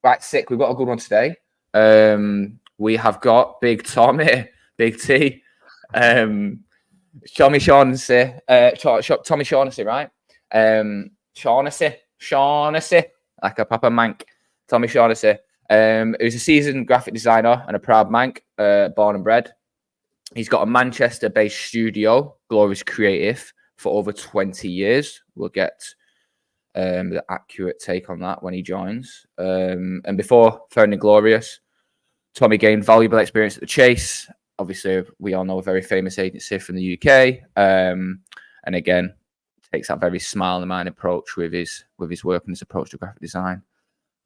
Right, sick. We've got a good one today. We have got Big Tommy, Big T, Tommy Shaughnessy, Tommy Shaughnessy, right? Shaughnessy, like a proper mank. Tommy Shaughnessy. Who's a seasoned graphic designer and a proud mank, born and bred. He's got a Manchester-based studio, Glorious Creative, for over 20 years. We'll get the accurate take on that when he joins. And before founding Glorious, Tommy gained valuable experience at the Chase. Obviously, we all know a very famous agency from the UK. And again, takes that very smile in the mind approach with his work and his approach to graphic design.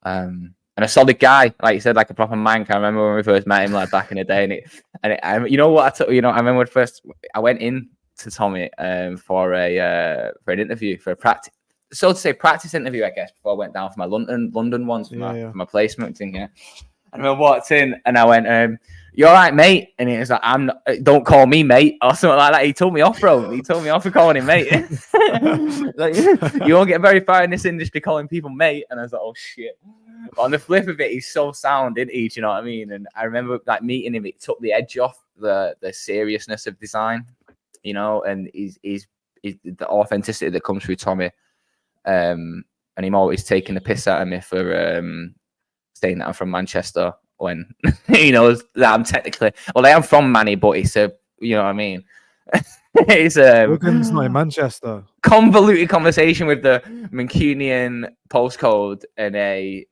And a solid guy, like you said, like a proper mank. I remember when we first met him, like back in the day, and you know what? I remember when first I went in to Tommy for an interview, for a practice, so to say, practice interview, I guess, before I went down for my London ones for my placement thing. Yeah, I remember walked in and I went, "You all right, mate?" And he was like, "I'm not, don't call me mate," or something like that. He told me off, bro. He told me off for calling him mate. Like, you won't get very far in this industry calling people mate. And I was like, "Oh shit." But on the flip of it, he's so sound, isn't he? Do you know what I mean? And I remember like meeting him, it took the edge off the seriousness of design, you know, and he's the authenticity that comes through Tommy. And him always taking the piss out of me for saying that I'm from Manchester when he knows that I'm technically, well, I am from Manny, but it's a, you know what I mean? It's Wigan's not in Manchester. Convoluted conversation with the Mancunian postcode and a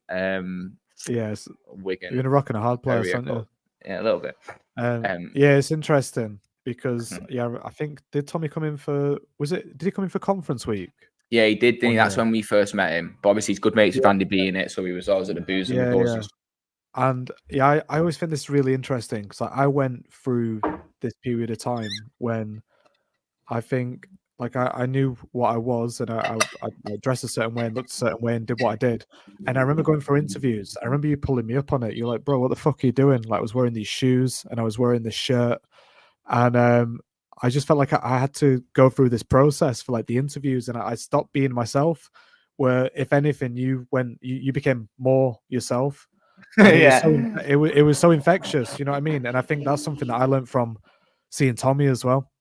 yes, Wigan. You're in a rock and a hard place, aren't you? Yeah, a little bit. Yeah, it's interesting because I think did Tommy come in for did he come in for conference week? Yeah, he did, didn't he? That's when we first met him. But obviously he's good mates with Andy B in it, so he was always at the booze and the buzz. And I always find this really interesting because I went through this period of time when I think like I knew what I was and I dressed a certain way and looked a certain way and did what I did. And I remember going for interviews. I remember you pulling me up on it. You're like, "Bro, what the fuck are you doing?" Like I was wearing these shoes and I was wearing this shirt. And I just felt like I had to go through this process for like the interviews and I stopped being myself, where if anything, you became more yourself. It was so infectious, you know what I mean? And I think that's something that I learned from seeing Tommy as well,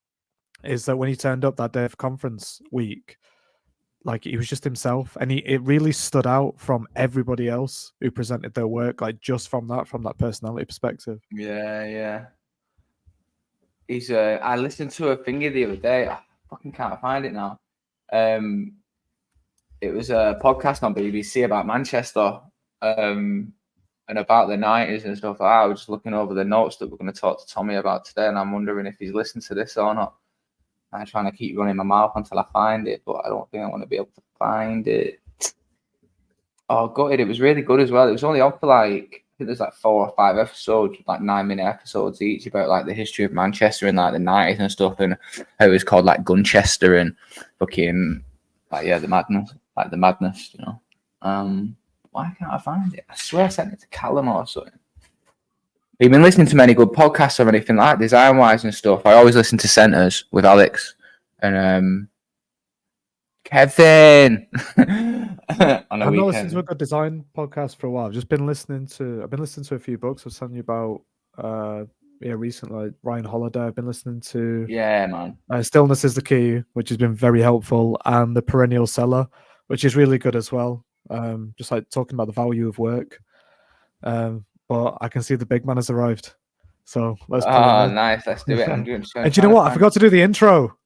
is that when he turned up that day of conference week, like he was just himself, and it really stood out from everybody else who presented their work, like just from that personality perspective. Yeah. He's I listened to a thingy the other day. I fucking can't find it now. It was a podcast on BBC about Manchester. And about the 90s and stuff like that. I was just looking over the notes that we're going to talk to Tommy about today, and I'm wondering if he's listened to this or not. I'm trying to keep running my mouth until I find it, but I don't think I want to be able to find it. Oh, gutted. It was really good as well. It was only on for like, I think there's like 4 or 5 episodes, like 9-minute episodes each, about like the history of Manchester in like the 90s and stuff, and how it was called like Gunchester and fucking, like, the madness, you know. Why can't I find it? I swear I sent it to Callum or something. Have you been listening to many good podcasts or anything like that, design-wise and stuff? I always listen to Centres with Alex and Kevin on the I've weekend. not listened to a good design podcast for a while. I've been listening to a few books. I was telling you about recently, like Ryan Holiday. I've been listening to man. Stillness is the Key, which has been very helpful, and The Perennial Seller, which is really good as well. Just like talking about the value of work. But I can see the big man has arrived. So let's pull him in. Nice, let's do it. I'm doing so. And do you know what? I forgot to do the intro.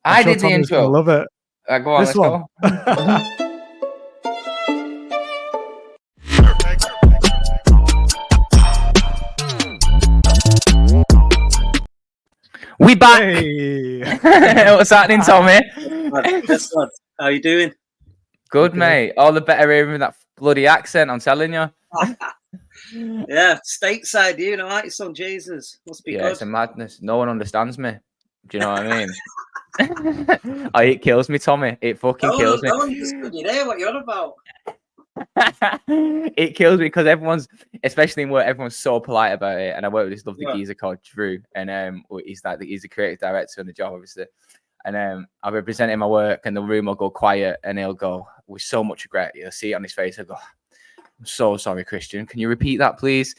I did the intro. I love it. Go on, let's go. We back. Hey. What's happening, Tommy? How you doing? Good, mate. All the better hearing that bloody accent, I'm telling you. Yeah, stateside, you know, like son Jesus. Must be good. It's a madness. No one understands me. Do you know what I mean? It kills me, Tommy. It fucking kills me. No one understood you there. What you're on about? It kills me because everyone's, especially in work, everyone's so polite about it. And I work with this lovely geezer called Drew, and he's the creative director on the job, obviously. And I'll be presenting my work, and the room will go quiet, and he'll go with so much regret. You'll see it on his face. He'll go, I'm so sorry, Christian. Can you repeat that, please?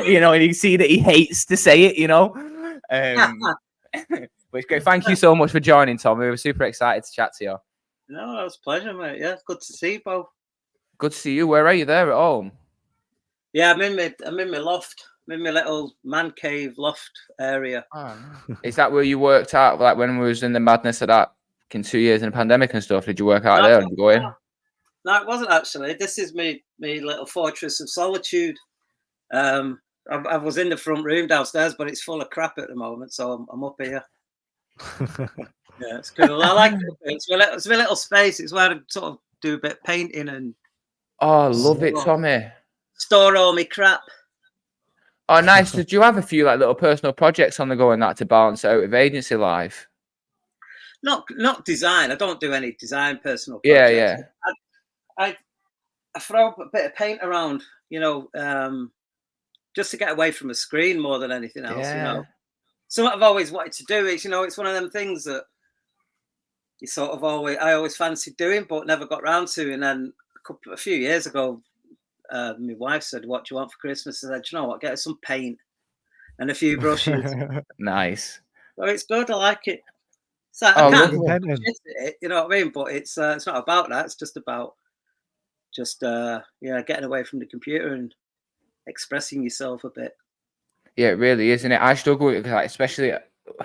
You know, and you see that he hates to say it, you know. But it's great. Thank you so much for joining, Tom. We were super excited to chat to you. No, it was a pleasure, mate. Yeah, good to see you both. Good to see you. Where are you? There at home? Yeah, I'm in my loft. I'm in my little man cave loft area. Oh, is that where you worked out? Like when we was in the madness of that 2 years in the pandemic and stuff? Did you work out there? Or did you go in? No, it wasn't actually. This is me little fortress of solitude. I was in the front room downstairs, but it's full of crap at the moment, so I'm up here. Yeah, it's cool. I like it. It's my little space. It's where I sort of do a bit of painting and. Oh, love it, Tommy. Store all my crap. Oh, nice. Did you have a few like little personal projects on the go and that to balance out with agency life? Not design. I don't do any design personal projects. Yeah. I throw a bit of paint around, you know, just to get away from a screen more than anything else. Yeah. You know, so what I've always wanted to do is, you know, it's one of them things that you sort of I always fancied doing, but never got round to. And then a few years ago, my wife said, "What do you want for Christmas?" I said, "You know what? Get us some paint and a few brushes." Nice. So it's good. I like it. So I can't it, you know what I mean? But it's not about that. It's just about getting away from the computer and expressing yourself a bit. Yeah, it really is, isn't it? I struggle with it, like, especially,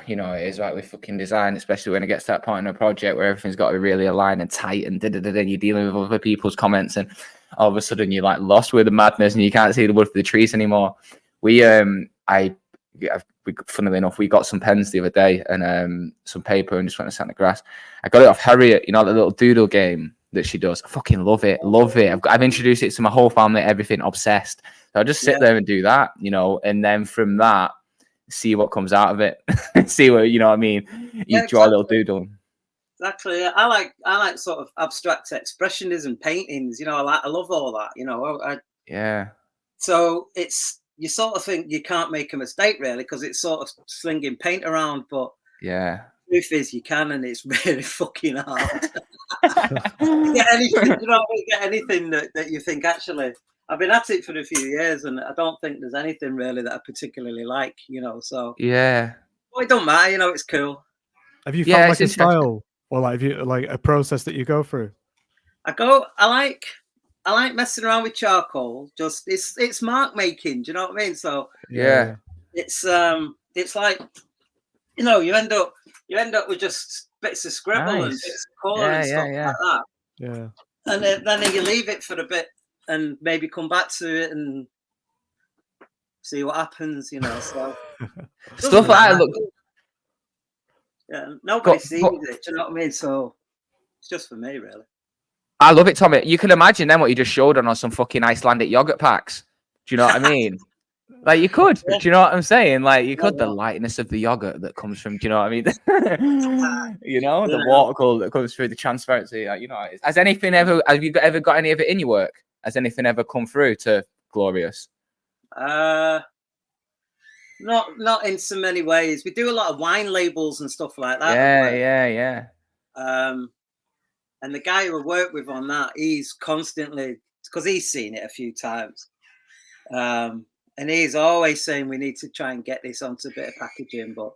you know, it is like with fucking design, especially when it gets to that point in a project where everything's got to be really aligned and tight and and you're dealing with other people's comments and all of a sudden you're like lost with the madness and you can't see the wood for the trees anymore. Funnily enough, we got some pens the other day and some paper and just went and sat in the grass. I got it off Harriet, you know, the little doodle game that she does. I fucking love it. I've introduced it to my whole family, everything, obsessed. So I just sit there and do that, you know, and then from that, see what comes out of it. See what, you know what I mean? You draw a little doodle. Exactly. I like sort of abstract expressionism, paintings, you know, I love all that, you know. So you sort of think you can't make a mistake really because it's sort of slinging paint around, but the truth is you can, and it's really fucking hard. Get anything, you know, get anything that you think actually. I've been at it for a few years, and I don't think there's anything really that I particularly like, you know. So well, it don't matter, you know. It's cool. Have you found like a style or like have you like a process that you go through? I like messing around with charcoal. Just it's mark making. Do you know what I mean? So it's like, you know, you end up with just bits of scribble and bits of colour and stuff like that. Yeah. And then you leave it for a bit and maybe come back to it and see what happens, you know. So stuff like that. Look, nobody sees it. Do you know what I mean? So it's just for me, really. I love it, Tommy. You can imagine then what you just showed on some fucking Icelandic yogurt packs. Do you know what I mean? Like you could. Do you know what I'm saying? Like you could. The lightness of the yogurt that comes from. Do you know what I mean? You know, the water color that comes through, the transparency. Like, you know, have you ever got any of it in your work? Has anything ever come through to Glorious? Not in so many ways. We do a lot of wine labels and stuff like that. Yeah. And the guy who I work with on that, he's constantly, because he's seen it a few times, and he's always saying we need to try and get this onto a bit of packaging. But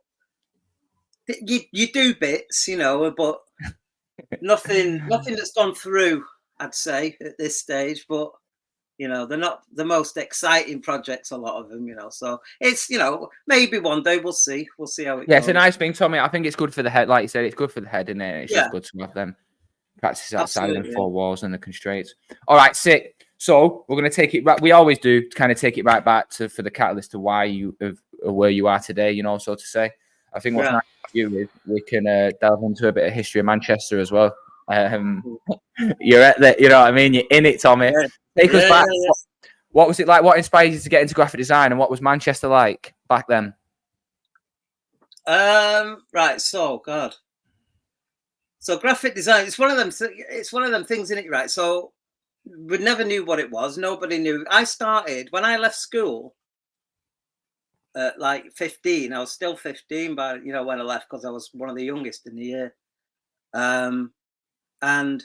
you do bits, you know, but nothing that's gone through, I'd say, at this stage. But you know, they're not the most exciting projects, a lot of them, you know. So it's, you know, maybe one day we'll see how it goes. It's a nice thing, Tommy. I think it's good for the head, like you said. It's good for the head, isn't it? It's just good to have them practices outside of the four walls and the constraints. All right, sick. So we're going to take it back. We always do to kind of take it right back for the catalyst to why you where you are today, you know, so to say. I think what's nice about you is we can delve into a bit of history of Manchester as well. You're at the, you know what I mean? You're in it, Tommy. Take us back. What was it like? What inspired you to get into graphic design, and what was Manchester like back then? Right. So, God. So graphic design, it's one of them things, isn't it? Right. So we never knew what it was. Nobody knew. I started when I left school at like 15. I was still 15, but you know, when I left, because I was one of the youngest in the year. And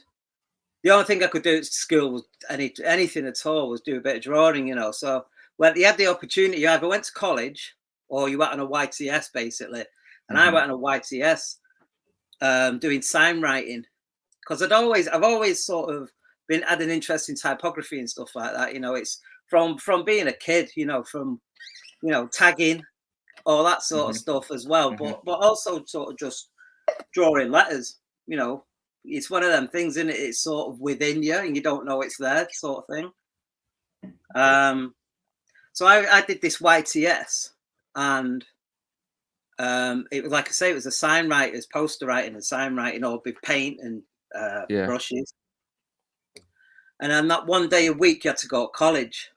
the only thing I could do at school was anything at all was do a bit of drawing, you know. So when you had the opportunity, you either went to college or you went on a YTS basically. And I went on a YTS doing sign writing because I've always sort of had an interest in typography and stuff like that. You know, it's from being a kid, you know, from, you know, tagging, all that sort of stuff as well. But also sort of just drawing letters, you know. It's one of them things, isn't it? It's sort of within you and you don't know it's there, sort of thing. So I did this YTS, and it was, like I say, it was a sign writers, poster writing and sign writing, all with paint and brushes. And then that one day a week you had to go to college,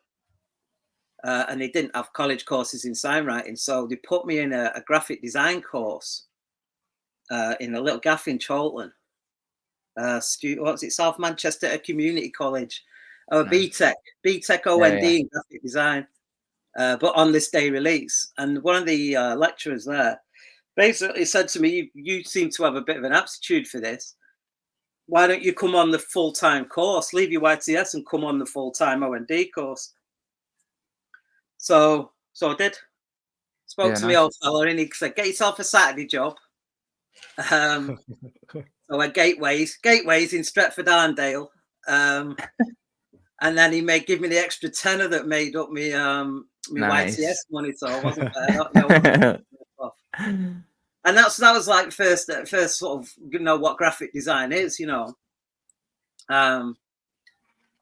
and they didn't have college courses in sign writing, so they put me in a graphic design course in a little gaff in Chorlton. What's it, South Manchester Community College, BTEC OND in graphic design, but on this day release. And one of the lecturers there basically said to me, you seem to have a bit of an aptitude for this. Why don't you come on the full-time course, leave your YTS and come on the full-time OND course? So I did. Spoke to me old fella, and he said, get yourself a Saturday job. So at Gateways in Stretford Arndale, and then he may give me the extra tenner that made up me YTS money, so I wasn't there. And that was like first sort of, you know, what graphic design is, you know.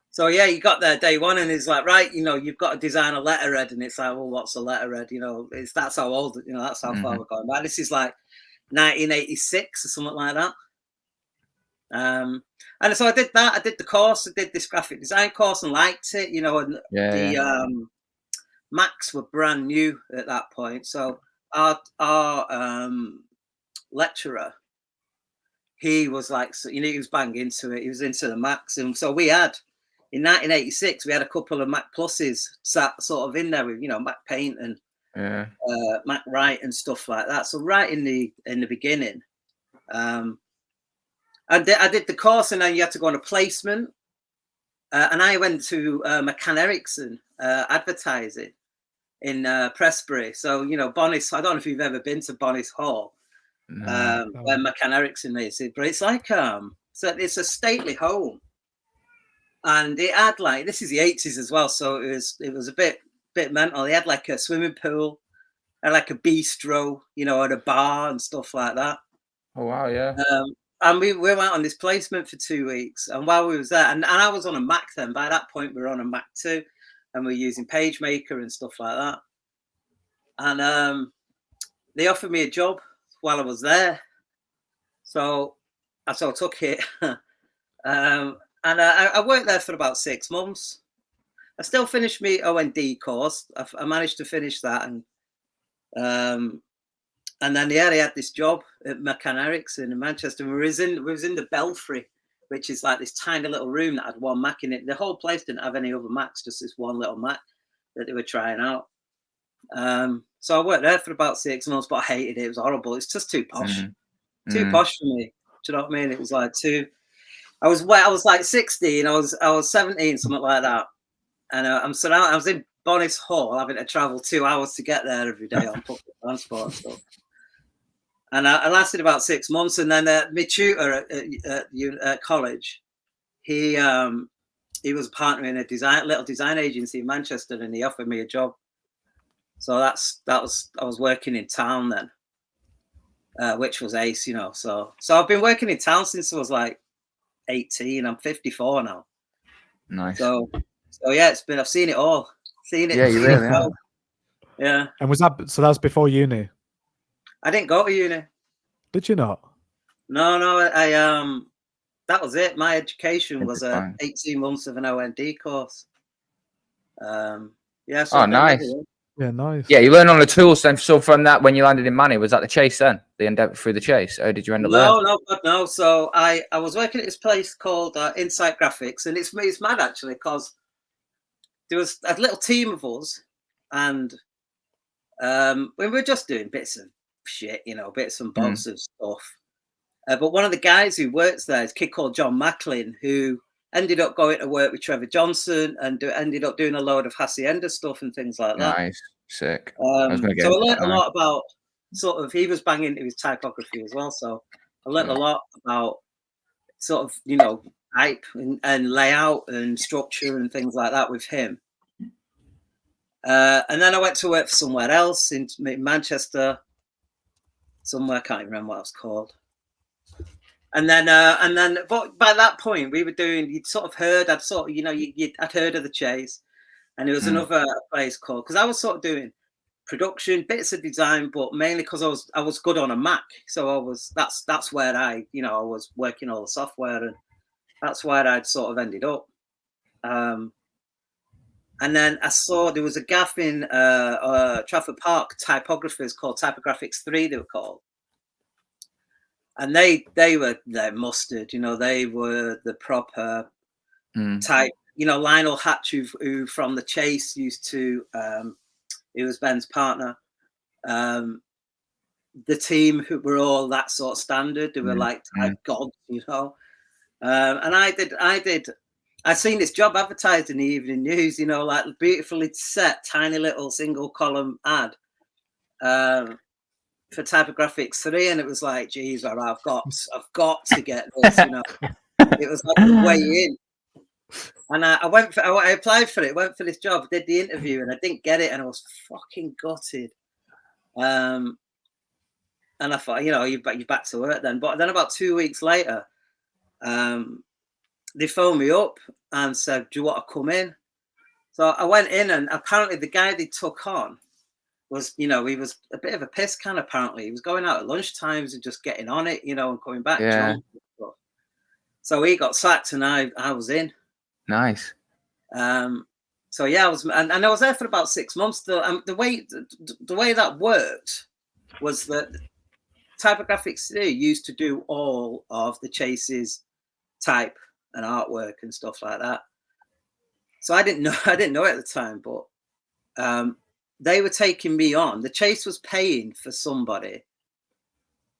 So yeah, you got there day one, and it's like, right, you know, you've got to design a letterhead, and it's like, well, what's a letterhead? You know, that's how old, you know, that's how far we're going back. This is like 1986 or something like that. And so I did that. I did the course. I did this graphic design course and liked it, you know. And the Macs were brand new at that point. So our lecturer, he was like, so, you know, he was bang into it. He was into the Macs, and so we had in 1986 we had a couple of Mac Pluses sat sort of in there with, you know, Mac Paint and Mac Write and stuff like that. So right in the beginning. I did the course, and then you had to go on a placement. And I went to McCann Erickson advertising in Prestbury. So, you know, Bonnis, I don't know if you've ever been to Bonnis Hall, where McCann Erickson is, but it's like, so it's a stately home. And it had like, this is the 80s as well, so it was a bit mental. They had like a swimming pool, and like a bistro, you know, and a bar and stuff like that. Oh, wow, yeah. And we went on this placement for 2 weeks. And while we was there, and I was on a Mac then. By that point, we were on a Mac too. And we were using PageMaker and stuff like that. And they offered me a job while I was there. So I took it. And I worked there for about 6 months. I still finished my OND course. I managed to finish that. And then I had this job at McCann Erickson in Manchester. We was in the Belfry, which is like this tiny little room that had one Mac in it. The whole place didn't have any other Macs, just this one little Mac that they were trying out. So I worked there for about 6 months, but I hated it. It was horrible. It's just too posh, too posh for me. Do you know what I mean? It was like I was like 16. I was 17, something like that. And I was in Bonnis Hall, having to travel 2 hours to get there every day on public transport and stuff. And I lasted about 6 months, and then my tutor at college, he was a partner in a little design agency in Manchester, and he offered me a job. So I was working in town then, which was ace, you know. So I've been working in town since I was like 18. I'm 54 now. Nice. So yeah, I've seen it all. Yeah, you really have. Yeah. And that was before uni? I didn't go to uni. Did you not? No. I that was it. My education was 18 months of an OND course. Yeah. So nice. Yeah, nice. Yeah, you learn on the tools then. So from that, when you landed in Manny, was that the Chase then? The endeavor through the Chase, or did you end up there? No. So I was working at this place called Insight Graphics, and it's mad actually because there was a little team of us, and we were just doing bits of shit, you know, bits and bobs of stuff. But one of the guys who works there is a kid called John Macklin, who ended up going to work with Trevor Johnson and ended up doing a load of Hacienda stuff and things like that. Nice, sick. So I learned a lot about sort of, he was banging into his typography as well. So I learned a lot about sort of, you know, type and layout and structure and things like that with him. And then I went to work for somewhere else in Manchester, somewhere, I can't remember what it was called. And then, but by that point, we were doing, you'd sort of heard, I'd sort of, you know, I'd heard of the Chase, and there was another place called, because I was sort of doing production, bits of design, but mainly because I was good on a Mac. So that's where I was working all the software, and that's where I'd sort of ended up. And then I saw there was a gaff in Trafford Park, typographers called Typographics 3, they were called. And they were mustard, you know, they were the proper type, you know, Lionel Hatch, who from the Chase used to, he was Ben's partner. The team who were all that sort of standard, they were like type gods, you know. And I'd seen this job advertised in the Evening News, you know, like beautifully set, tiny little single column ad. For Typographics 3, and it was like, geez, I've got to get this, you know. It was like the way in. And I applied for it, went for this job, did the interview, and I didn't get it, and I was fucking gutted. And I thought, you know, you're back to work then. But then about 2 weeks later, they phoned me up and said, do you want to come in? So I went in, and apparently the guy they took on was, you know, he was a bit of a piss can, apparently. He was going out at lunch times and just getting on it, you know, and coming back. Yeah. So he got sacked, and I was in. Nice. So yeah, I was, and I was there for about 6 months. The way that worked was that Typographics 3 used to do all of the Chase's type and artwork and stuff like that. So I didn't know it at the time, but they were taking me on. The Chase was paying for somebody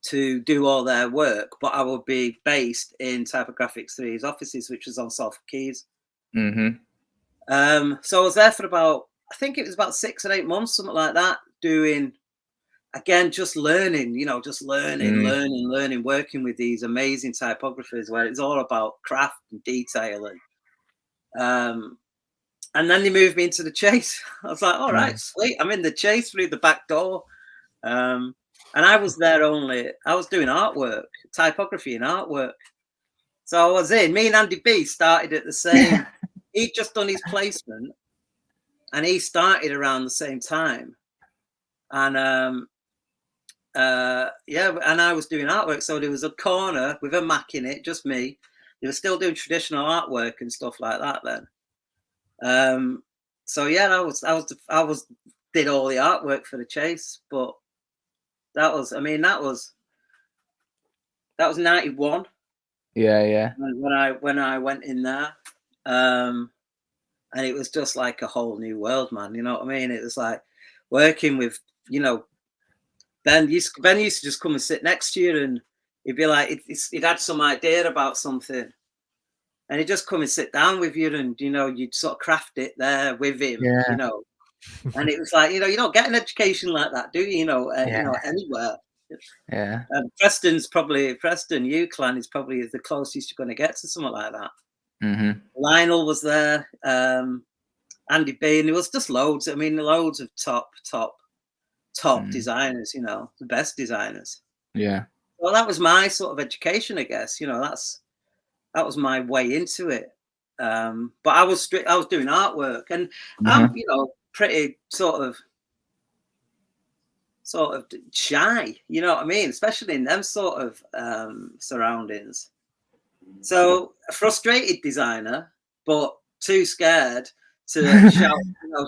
to do all their work, but I would be based in Typographics 3's offices, which was on Salford Quays. So I was there for about, I think it was about 6 or 8 months, something like that, doing, again, just learning, you know, just learning, working with these amazing typographers where it's all about craft and detail. And then they moved me into the Chase. I was like, all right, sweet. I'm in the Chase through the back door. And I was there I was doing artwork, typography and artwork. So I was in. Me and Andy B started at the same. He'd just done his placement, and he started around the same time. And and I was doing artwork. So there was a corner with a Mac in it, just me. They were still doing traditional artwork and stuff like that then. So yeah, I was did all the artwork for the Chase, but that was 91. Yeah. When I went in there, and it was just like a whole new world, man. You know what I mean? It was like working with, you know, Ben used to just come and sit next to you, and he'd be like, he'd had some idea about something, and he'd just come and sit down with you, and, you know, you'd sort of craft it there with him, you know. And it was like, you know, you don't get an education like that, do you? You know, you know, anywhere. Yeah. Preston UCLan is probably the closest you're going to get to something like that. Lionel was there, Andy B, and there was just loads. I mean, loads of top designers. You know, the best designers. Yeah. Well, that was my sort of education, I guess. You know, that was my way into it. But I was doing artwork, and I'm, you know, pretty sort of shy, you know what I mean, especially in them sort of surroundings. So a frustrated designer, but too scared to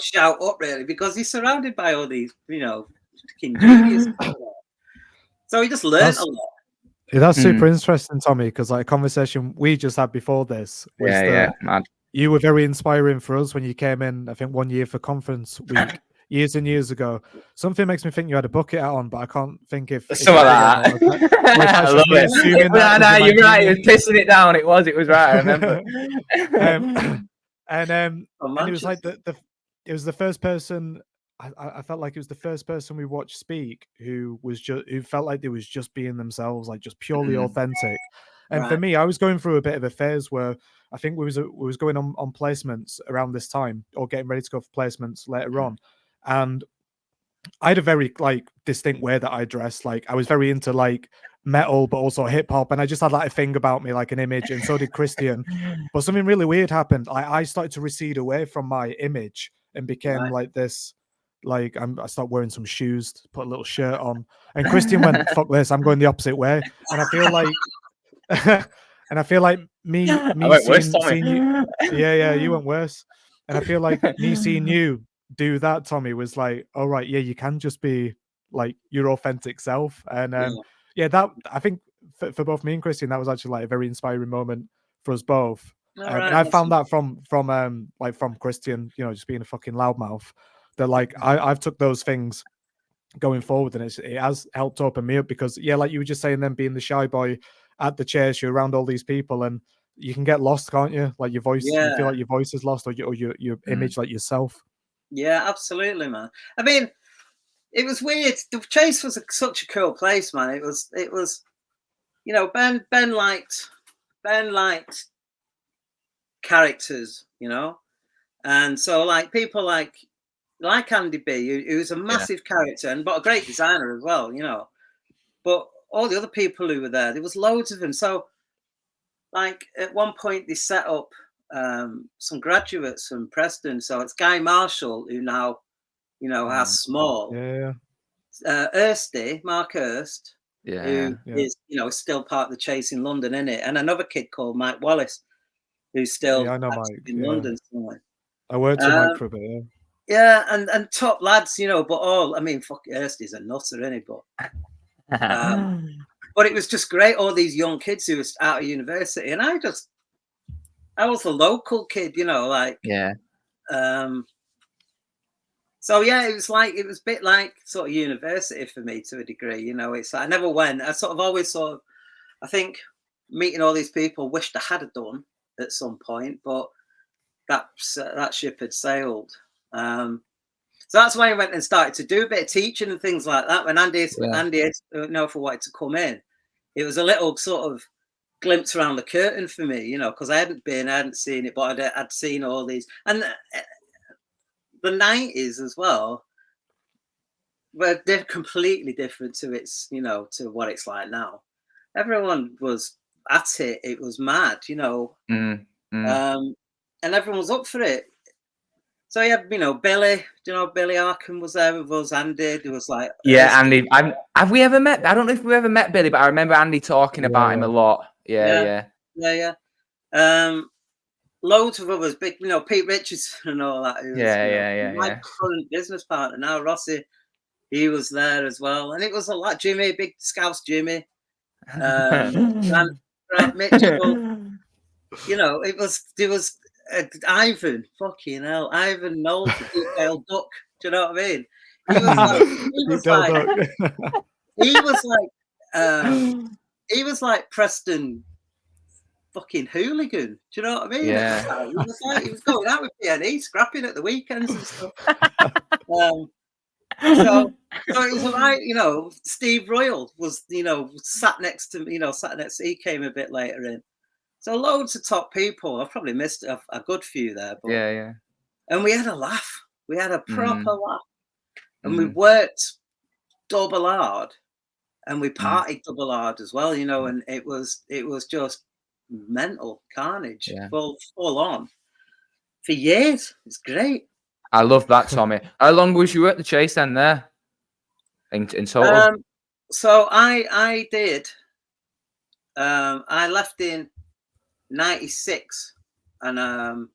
shout up, really, because he's surrounded by all these, you know, fucking genius. So he just learned a lot. Yeah, that's super interesting, Tommy, because like a conversation we just had before this was mad. You were very inspiring for us when you came in, I think, one year for conference week. years and years ago. Something makes me think you had a bucket hat on, but I can't think if some of that. I love it. No, you're right. It was pissing it down. It was right. I remember. And it was like it was the first person. I felt like it was the first person we watched speak who felt like they was just being themselves, like just purely authentic. And for me, I was going through a bit of a phase where I think we was going on placements around this time, or getting ready to go for placements later on, and I had a very like distinct way that I dressed. Like I was very into like metal, but also hip hop, and I just had like a thing about me, like an image, and so did Christian. But something really weird happened. I started to recede away from my image and became like this. Like I started wearing some shoes, put a little shirt on, and Christian went, "Fuck this! I'm going the opposite way." And I feel like, me seeing you, yeah, you went worse. And I feel like me seeing you do that, Tommy, was like, all right, yeah, you can just be like your authentic self. And that I think for both me and Christian, that was actually like a very inspiring moment for us both. And I found that from Christian, you know, just being a fucking loudmouth. That like I've took those things going forward, and it has helped open me up, because like you were just saying, then being the shy boy at the chase, you're around all these people and you can get lost, can't you? Like your voice, you feel like your voice is lost, or your image, like yourself. Yeah, absolutely, man. I mean, it was weird. The chase was such a cool place, man. It was, you know, Ben liked characters, you know, and so like people like Andy B, who was a massive character but a great designer as well, you know. But all the other people who were there was loads of them. So like at one point they set up some graduates from Preston. So it's Guy Marshall, who now, you know, has Small. Mark Hurst, who is, you know, still part of the chase in London, innit? And another kid called Mike Wallace, who's still I know Mike in London somewhere. I worked with Mike for a bit, yeah, and top lads, you know, but all, I mean, fuck, Hursty's a nutter, isn't he? But it was just great, all these young kids who were out of university, and I was a local kid, you know, like so yeah, it was a bit like sort of university for me to a degree, you know. It's like I never went. I sort of always I think meeting all these people, wished I had done at some point, but that ship had sailed. So that's why I went and started to do a bit of teaching and things like that. When Andy, if I wanted to come in, it was a little sort of glimpse around the curtain for me, you know, because I hadn't seen it, but I'd seen all these. And the 90s as well were completely different to its, you know, to what it's like now. Everyone was at it. It was mad, you know. And everyone was up for it. So yeah, you know, Billy, you know, Billy Arkham was there with us. Andy, there was like Andy. Have we ever met? I don't know if we ever met Billy, but I remember Andy talking about him a lot. Yeah. Loads of others, big, you know, Pete Richardson and all that. My current business partner now, Rossi, he was there as well, and it was a lot. Jimmy, big Scouse Jimmy, Grant Mitchell. You know, there was Ivan, fucking hell, Ivan Knowles, the Dale Duck. Do you know what I mean? He was like Preston fucking hooligan. Do you know what I mean? Yeah. He was going out with PNE, scrapping at the weekends and stuff. So it was like, you know, Steve Royal was, you know, sat next to me, he came a bit later in. So loads of top people. I've probably missed a good few there. But, and we had a laugh. We had a proper laugh. And we worked double hard. And we partied double hard as well, you know, and it was just mental carnage, full on for years. It's great. I love that, Tommy. How long was you at the chase then there in total? So I did I left in 96, and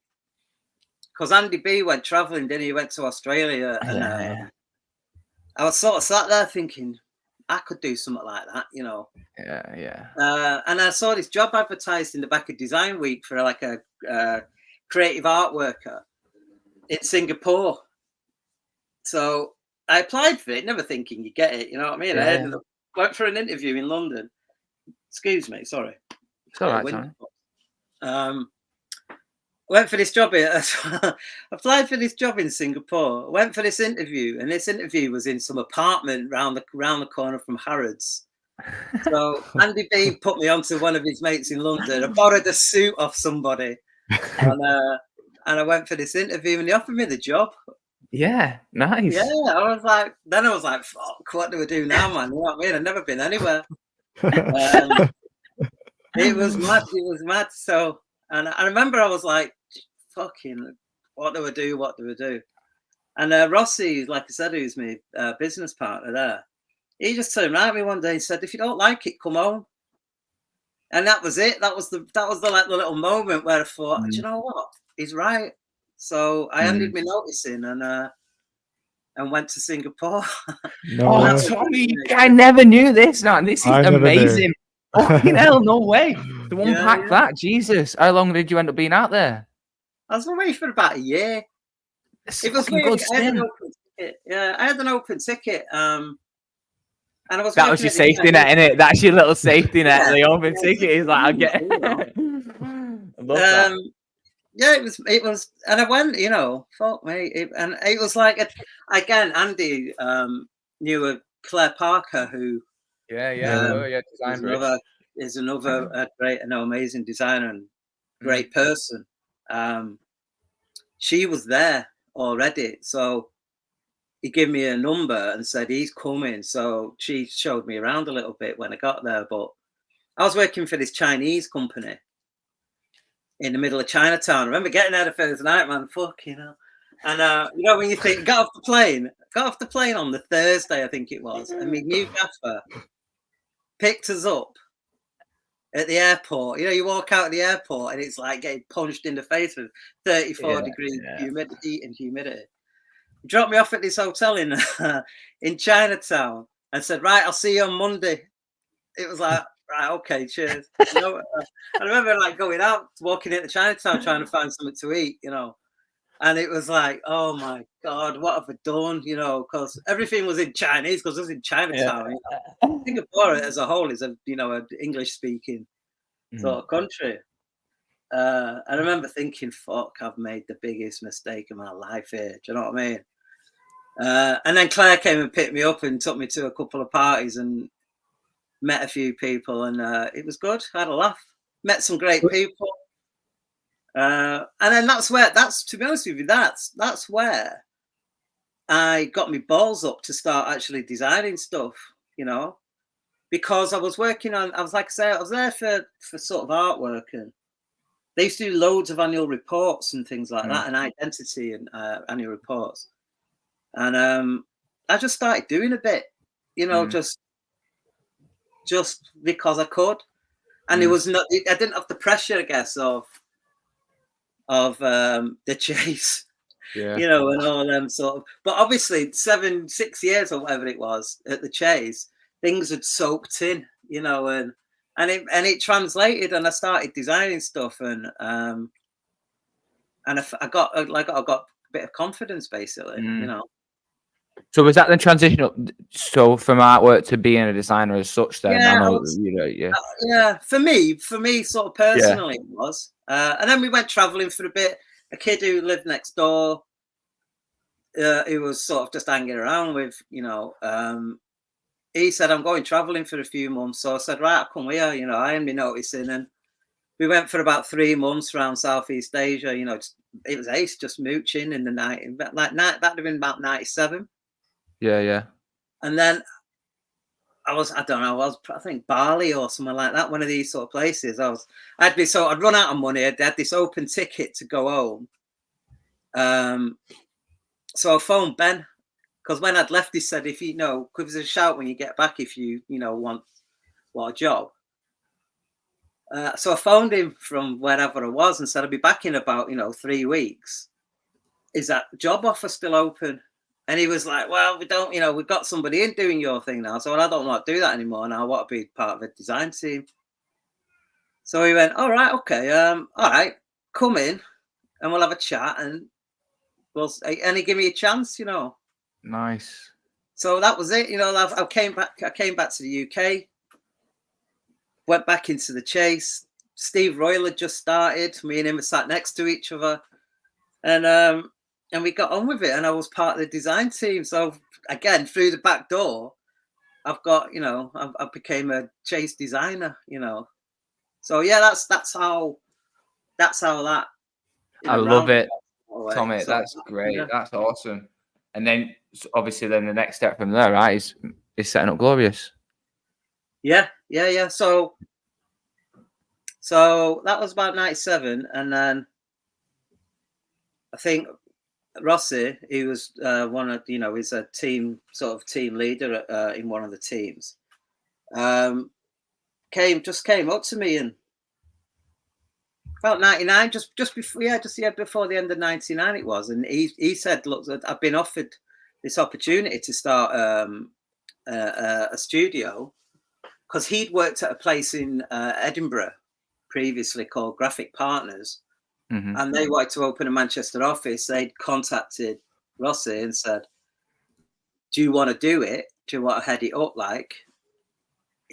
because Andy B went traveling, didn't he? He went to Australia, and I was sort of sat there thinking I could do something like that, you know. And I saw this job advertised in the back of Design Week for like a creative art worker in Singapore. So I applied for it, never thinking you get it. You know what I mean? Yeah. I ended up went for an interview in London. Excuse me, sorry. It's all right, Tony. Went for this job. Applied for this job in Singapore. Went for this interview, and this interview was in some apartment round the corner from Harrods. So Andy B put me onto one of his mates in London. I borrowed a suit off somebody, and I went for this interview, and they offered me the job. Yeah, nice. Yeah, I was like, fuck, what do I do now, man? You know what I mean? I've never been anywhere. It was mad. It was mad. So, and I remember I was like, fucking, what do I do? What do I do? And Rossi, like I said, who's my business partner there, he just turned around at me one day and said, if you don't like it, come home. And that was it. That was the like the little moment where I thought, do you know what? He's right. So I handed me notice in and went to Singapore. No, Tommy, I never knew this. No, this is amazing. Fucking hell, no way. To unpack that, Jesus. How long did you end up being out there? I was away for about a year. It was good. I had an open ticket. And I was that was your safety net, innit? That's your little safety net. The open ticket is like, I'll get. I love that. Yeah, it was, and I went, you know, fuck me, and it was like, again, Andy knew a Claire Parker who, is another great and amazing designer and great person. She was there already, so he gave me a number and said he's coming. So she showed me around a little bit when I got there, but I was working for this Chinese company in the middle of Chinatown. I remember getting there the first night, man. Fucking hell. And you know, when you think, got off the plane on the Thursday, I think it was, and my new gaffer picked us up at the airport. You know, you walk out of the airport and it's like getting punched in the face with 34 degrees humidity. Dropped me off at this hotel in Chinatown and said, right, I'll see you on Monday. It was like, right, okay, cheers. You know, I remember like going out, walking into Chinatown, trying to find something to eat, you know, and it was like, oh my God, what have I done? You know, because everything was in Chinese, because it was in Chinatown. You know? Singapore as a whole is an English speaking sort of country. I remember thinking, fuck, I've made the biggest mistake of my life here. Do you know what I mean? And then Claire came and picked me up and took me to a couple of parties and met a few people, and it was good. I had a laugh. Met some great people. And then to be honest with you, that's where I got my balls up to start actually designing stuff, you know, because I was working on, I was there for sort of artwork, and they used to do loads of annual reports and things like that, and identity and annual reports. And I just started doing a bit, you know, just because I could. And it was not, I didn't have the pressure, I guess, of the chase, you know, and all them sort of, but obviously 6 years or whatever it was at the chase, things had soaked in, you know, and it translated, and I started designing stuff, and I got a bit of confidence, basically, you know. So was that the transition up? So from artwork to being a designer as such, then? Yeah, for me, sort of personally, it was. And then we went traveling for a bit. A kid who lived next door, who was sort of just hanging around with, you know, he said, I'm going traveling for a few months. So I said, right, I'll come here. You know, I hadn't been noticing. And we went for about 3 months around Southeast Asia. You know, it was ace, just mooching in the night. That'd have been about 97. Yeah. And then I think Bali or something like that, one of these sort of places. I'd run out of money. I had this open ticket to go home. So I phoned Ben, because when I'd left, he said, if you know, give us a shout when you get back if you want a job. So I phoned him from wherever I was and said, I'll be back in about 3 weeks. Is that job offer still open? And he was like, well, we don't, we've got somebody in doing your thing now. So I don't want to do that anymore. Now I want to be part of a design team. So he went, all right, okay. All right, come in and we'll have a chat. And he gave me a chance, you know. Nice. So that was it. You know, I came back to the UK, went back into the chase. Steve Royal had just started. Me and him were sat next to each other, and we got on with it. And I was part of the design team. So again, through the back door, I've got, you know, I became a chase designer. You know, so yeah, that's how that. I love it, Tommy. So, that's great. yeah. That's awesome. And then obviously, then the next step from there, right, is setting up Glorious. Yeah. So that was about 97, and then I think Rossi, he was one of, you know, he's a team leader in one of the teams. Came up to me and about 99, just before the end of 99 it was, and he said, look, I've been offered this opportunity to start a studio, because he'd worked at a place in Edinburgh previously called Graphic Partners, and they wanted to open a Manchester office. They'd contacted Rossi and said, do you want to do it? Do you want to head it up? Like,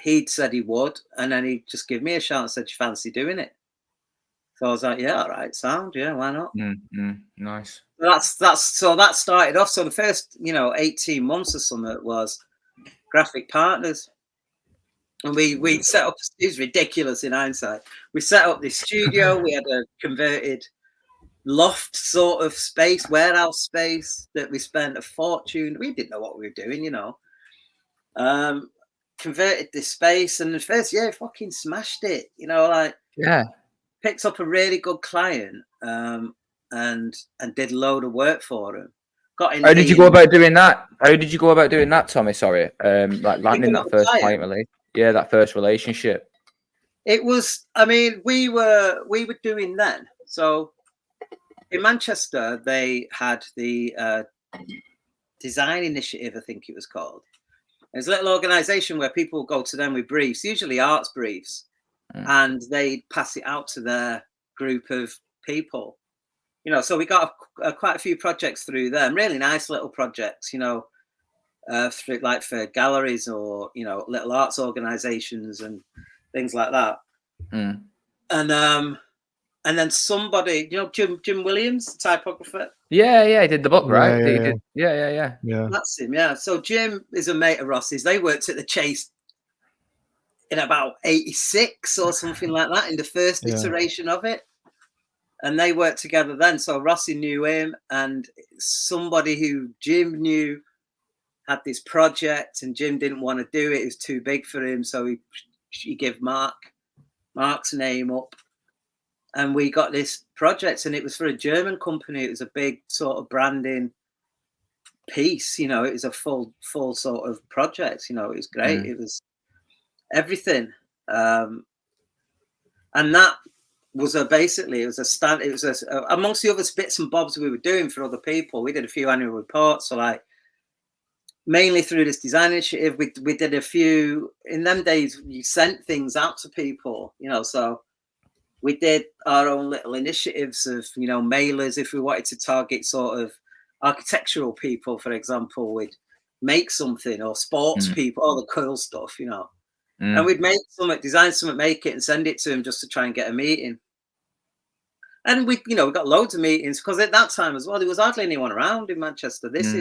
he'd said he would, and then he just gave me a shout and said, you fancy doing it? So I was like, yeah, all right, sound, yeah, why not? Nice. So that started off. So the first, you know, 18 months or something was Graphic Partners. And we set up, it was ridiculous in hindsight. We set up this studio. We had a converted loft sort of space, warehouse space, that we spent a fortune. We didn't know what we were doing, you know. Converted this space, and the first year fucking smashed it, you know, like, yeah. Picked up a really good client, and did a load of work for him. How did you go about doing that? Tommy? Sorry, like landing that first client release. Yeah, that first relationship. It was, I mean, we were doing then. So in Manchester, they had the Design Initiative, I think it was called. There's a little organisation where people go to them with briefs, usually arts briefs, and they pass it out to their group of people. You know, so we got quite a few projects through them, really nice little projects, you know, for galleries or, you know, little arts organisations and things like that. And then somebody, you know, Jim Williams, the typographer. Yeah, he did the book, right? Yeah. That's him, yeah. So Jim is a mate of Rossi's. They worked at the Chase in about 86 or something like that, in the first iteration of it. And they worked together then. So Rossi knew him, and somebody who Jim knew had this project, and Jim didn't want to do it. It was too big for him. So he gave Mark's name up, and we got this project, and it was for a German company. It was a big sort of branding piece, you know, it was a full sort of project, you know, it was great. It was everything. And that was amongst the other bits and bobs we were doing for other people. We did a few annual reports, so like mainly through this design initiative, we did a few. In them days, you sent things out to people, you know, so we did our own little initiatives of, you know, mailers. If we wanted to target sort of architectural people, for example, we'd make something, or sports people, all the cool stuff, you know. And we'd make something, design something, make it, and send it to him just to try and get a meeting. And we got loads of meetings, because at that time as well, there was hardly anyone around in Manchester. This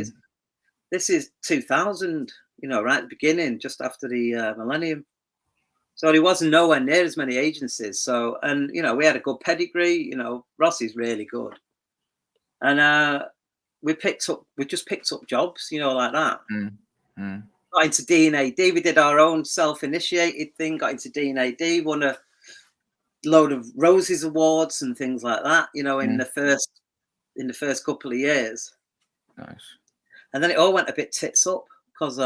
is 2000, you know, right at the beginning, just after the millennium. So there wasn't nowhere near as many agencies. So, and, you know, we had a good pedigree, you know, Rossi's really good. And we just picked up jobs, you know, like that. Got into D&ad. We did our own self-initiated thing, got into D&ad, won a load of Roses Awards and things like that, you know, in the first couple of years. Nice. And then it all went a bit tits up, because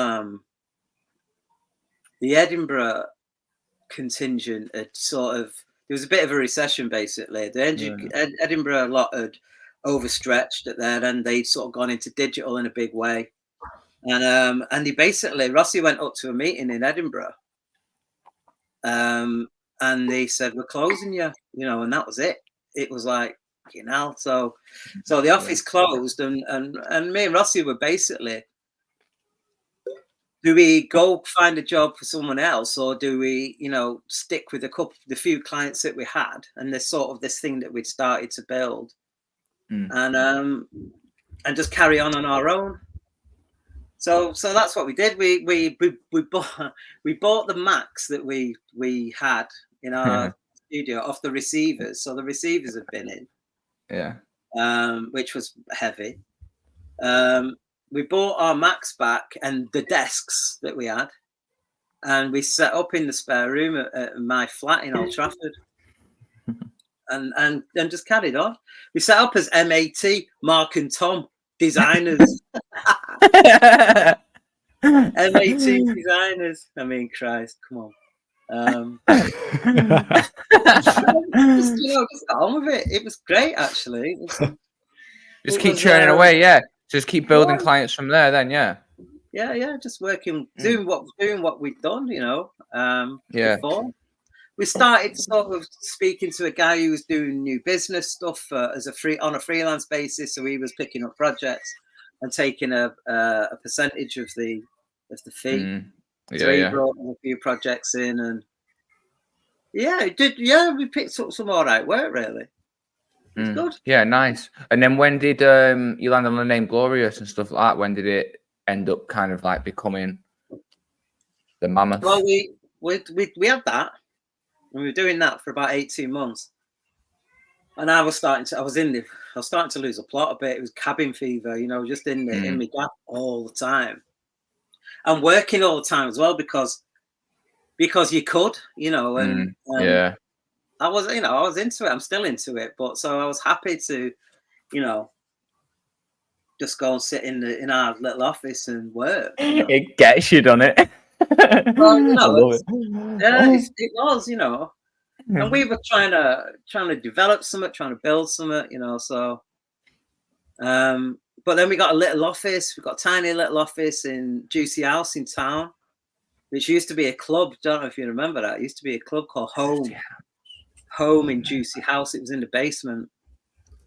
the Edinburgh contingent had there was a bit of a recession, basically. The Edinburgh lot had overstretched at there, and they'd sort of gone into digital in a big way. And Rossi went up to a meeting in Edinburgh, and they said, we're closing you, you know, and that was it. It was like, you know, so the office closed, and me and Rossi were basically do we go find a job for someone else, or do we, you know, stick with the few clients that we had, and this sort of this thing that we'd started to build, and just carry on our own. So that's what we did. We bought the Macs that we had in our studio off the receivers. So the receivers have been in, which was heavy. We bought our Macs back and the desks that we had, and we set up in the spare room at my flat in Old Trafford, and just carried on. We set up as MAT, Mark and Tom Designers. MAT Designers. I mean, Christ, come on. Just got on with it. It was great, actually. Just keep churning away, yeah. Just keep building clients from there, then, yeah. Yeah. Just working, doing what we'd done, you know. Before. We started sort of speaking to a guy who was doing new business stuff on a freelance basis. So he was picking up projects and taking a percentage of the fee. So he brought a few projects in, and it did. Yeah, we picked up some all right work, really. Good. Yeah, nice. And then when did you land on the name Glorious and stuff like that? When did it end up kind of like becoming the mammoth? Well, we had that. We were doing that for about 18 months, and I was starting to lose a plot a bit. It was cabin fever, you know, just in my gap all the time, and working all the time as well because you could, you know, and I was into it. I'm still into it, but so I was happy to, you know, just go and sit in our little office and work. You know? It gets you, doesn't it? Well, you know, it was, you know, and we were trying to develop something, trying to build something, you know. So, but then we got a little office. We got a tiny little office in Juicy House in town, which used to be a club. Don't know if you remember that. It used to be a club called Home in Juicy House. It was in the basement.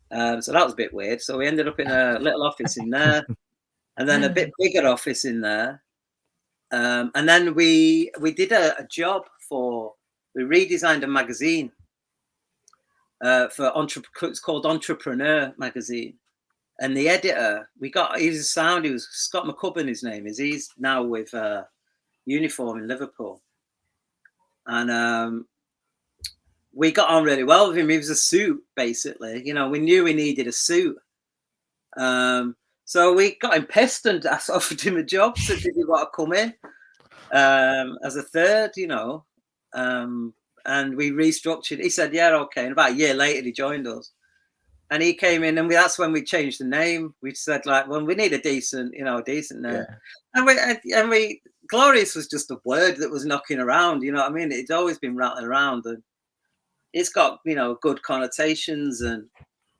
So that was a bit weird. So we ended up in a little office in there, and then a bit bigger office in there. And then we did a job we redesigned a magazine for it's called Entrepreneur magazine. And the editor, he's a sound, he was Scott McCubbin, his name is. He's now with Uniform in Liverpool. And we got on really well with him. He was a suit, basically. You know, we knew we needed a suit. So we got him pissed and I offered him a job. So did he want to come in as a third, you know? And we restructured. He said, yeah, okay. And about a year later, he joined us. And he came in, and that's when we changed the name. We said, like, well, we need a decent name. Yeah. And we Glorious was just a word that was knocking around, you know what I mean? It's always been rattling around, and it's got, you know, good connotations, and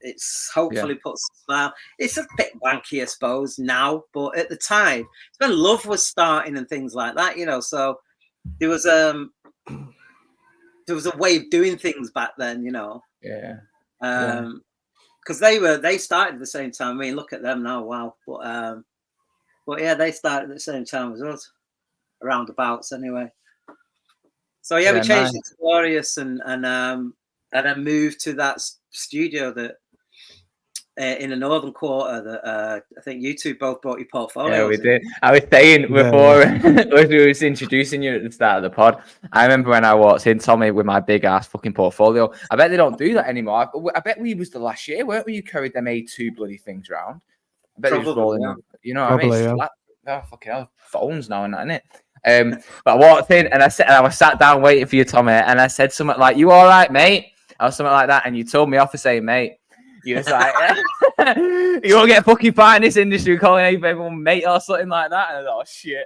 it's hopefully puts a smile. It's a bit wanky, I suppose, now, but at the time, it's when love was starting and things like that, you know. So there was a way of doing things back then, you know. Yeah. Because they started at the same time. I mean, look at them now, wow. But yeah, they started at the same time as us, roundabouts anyway. So yeah, we changed it to Glorious, and then moved to that studio that in the northern quarter that I think you two both brought your portfolio. Yeah, we did. I was saying before as we was introducing you at the start of the pod, I remember when I walked in, Tommy, with my big ass fucking portfolio. I bet they don't do that anymore. I bet we was the last year, weren't we? You carried them A2 bloody things around. I bet they was rolling up. You know what I mean? Oh, fucking hell, phones now and that, innit? But I walked in and I was sat down waiting for you, Tommy, and I said something like, "You all right, mate?" Or something like that, and you told me off for saying, "Mate." You was like, you won't get fucking fight in this industry calling everyone mate or something like that. And I thought, oh shit.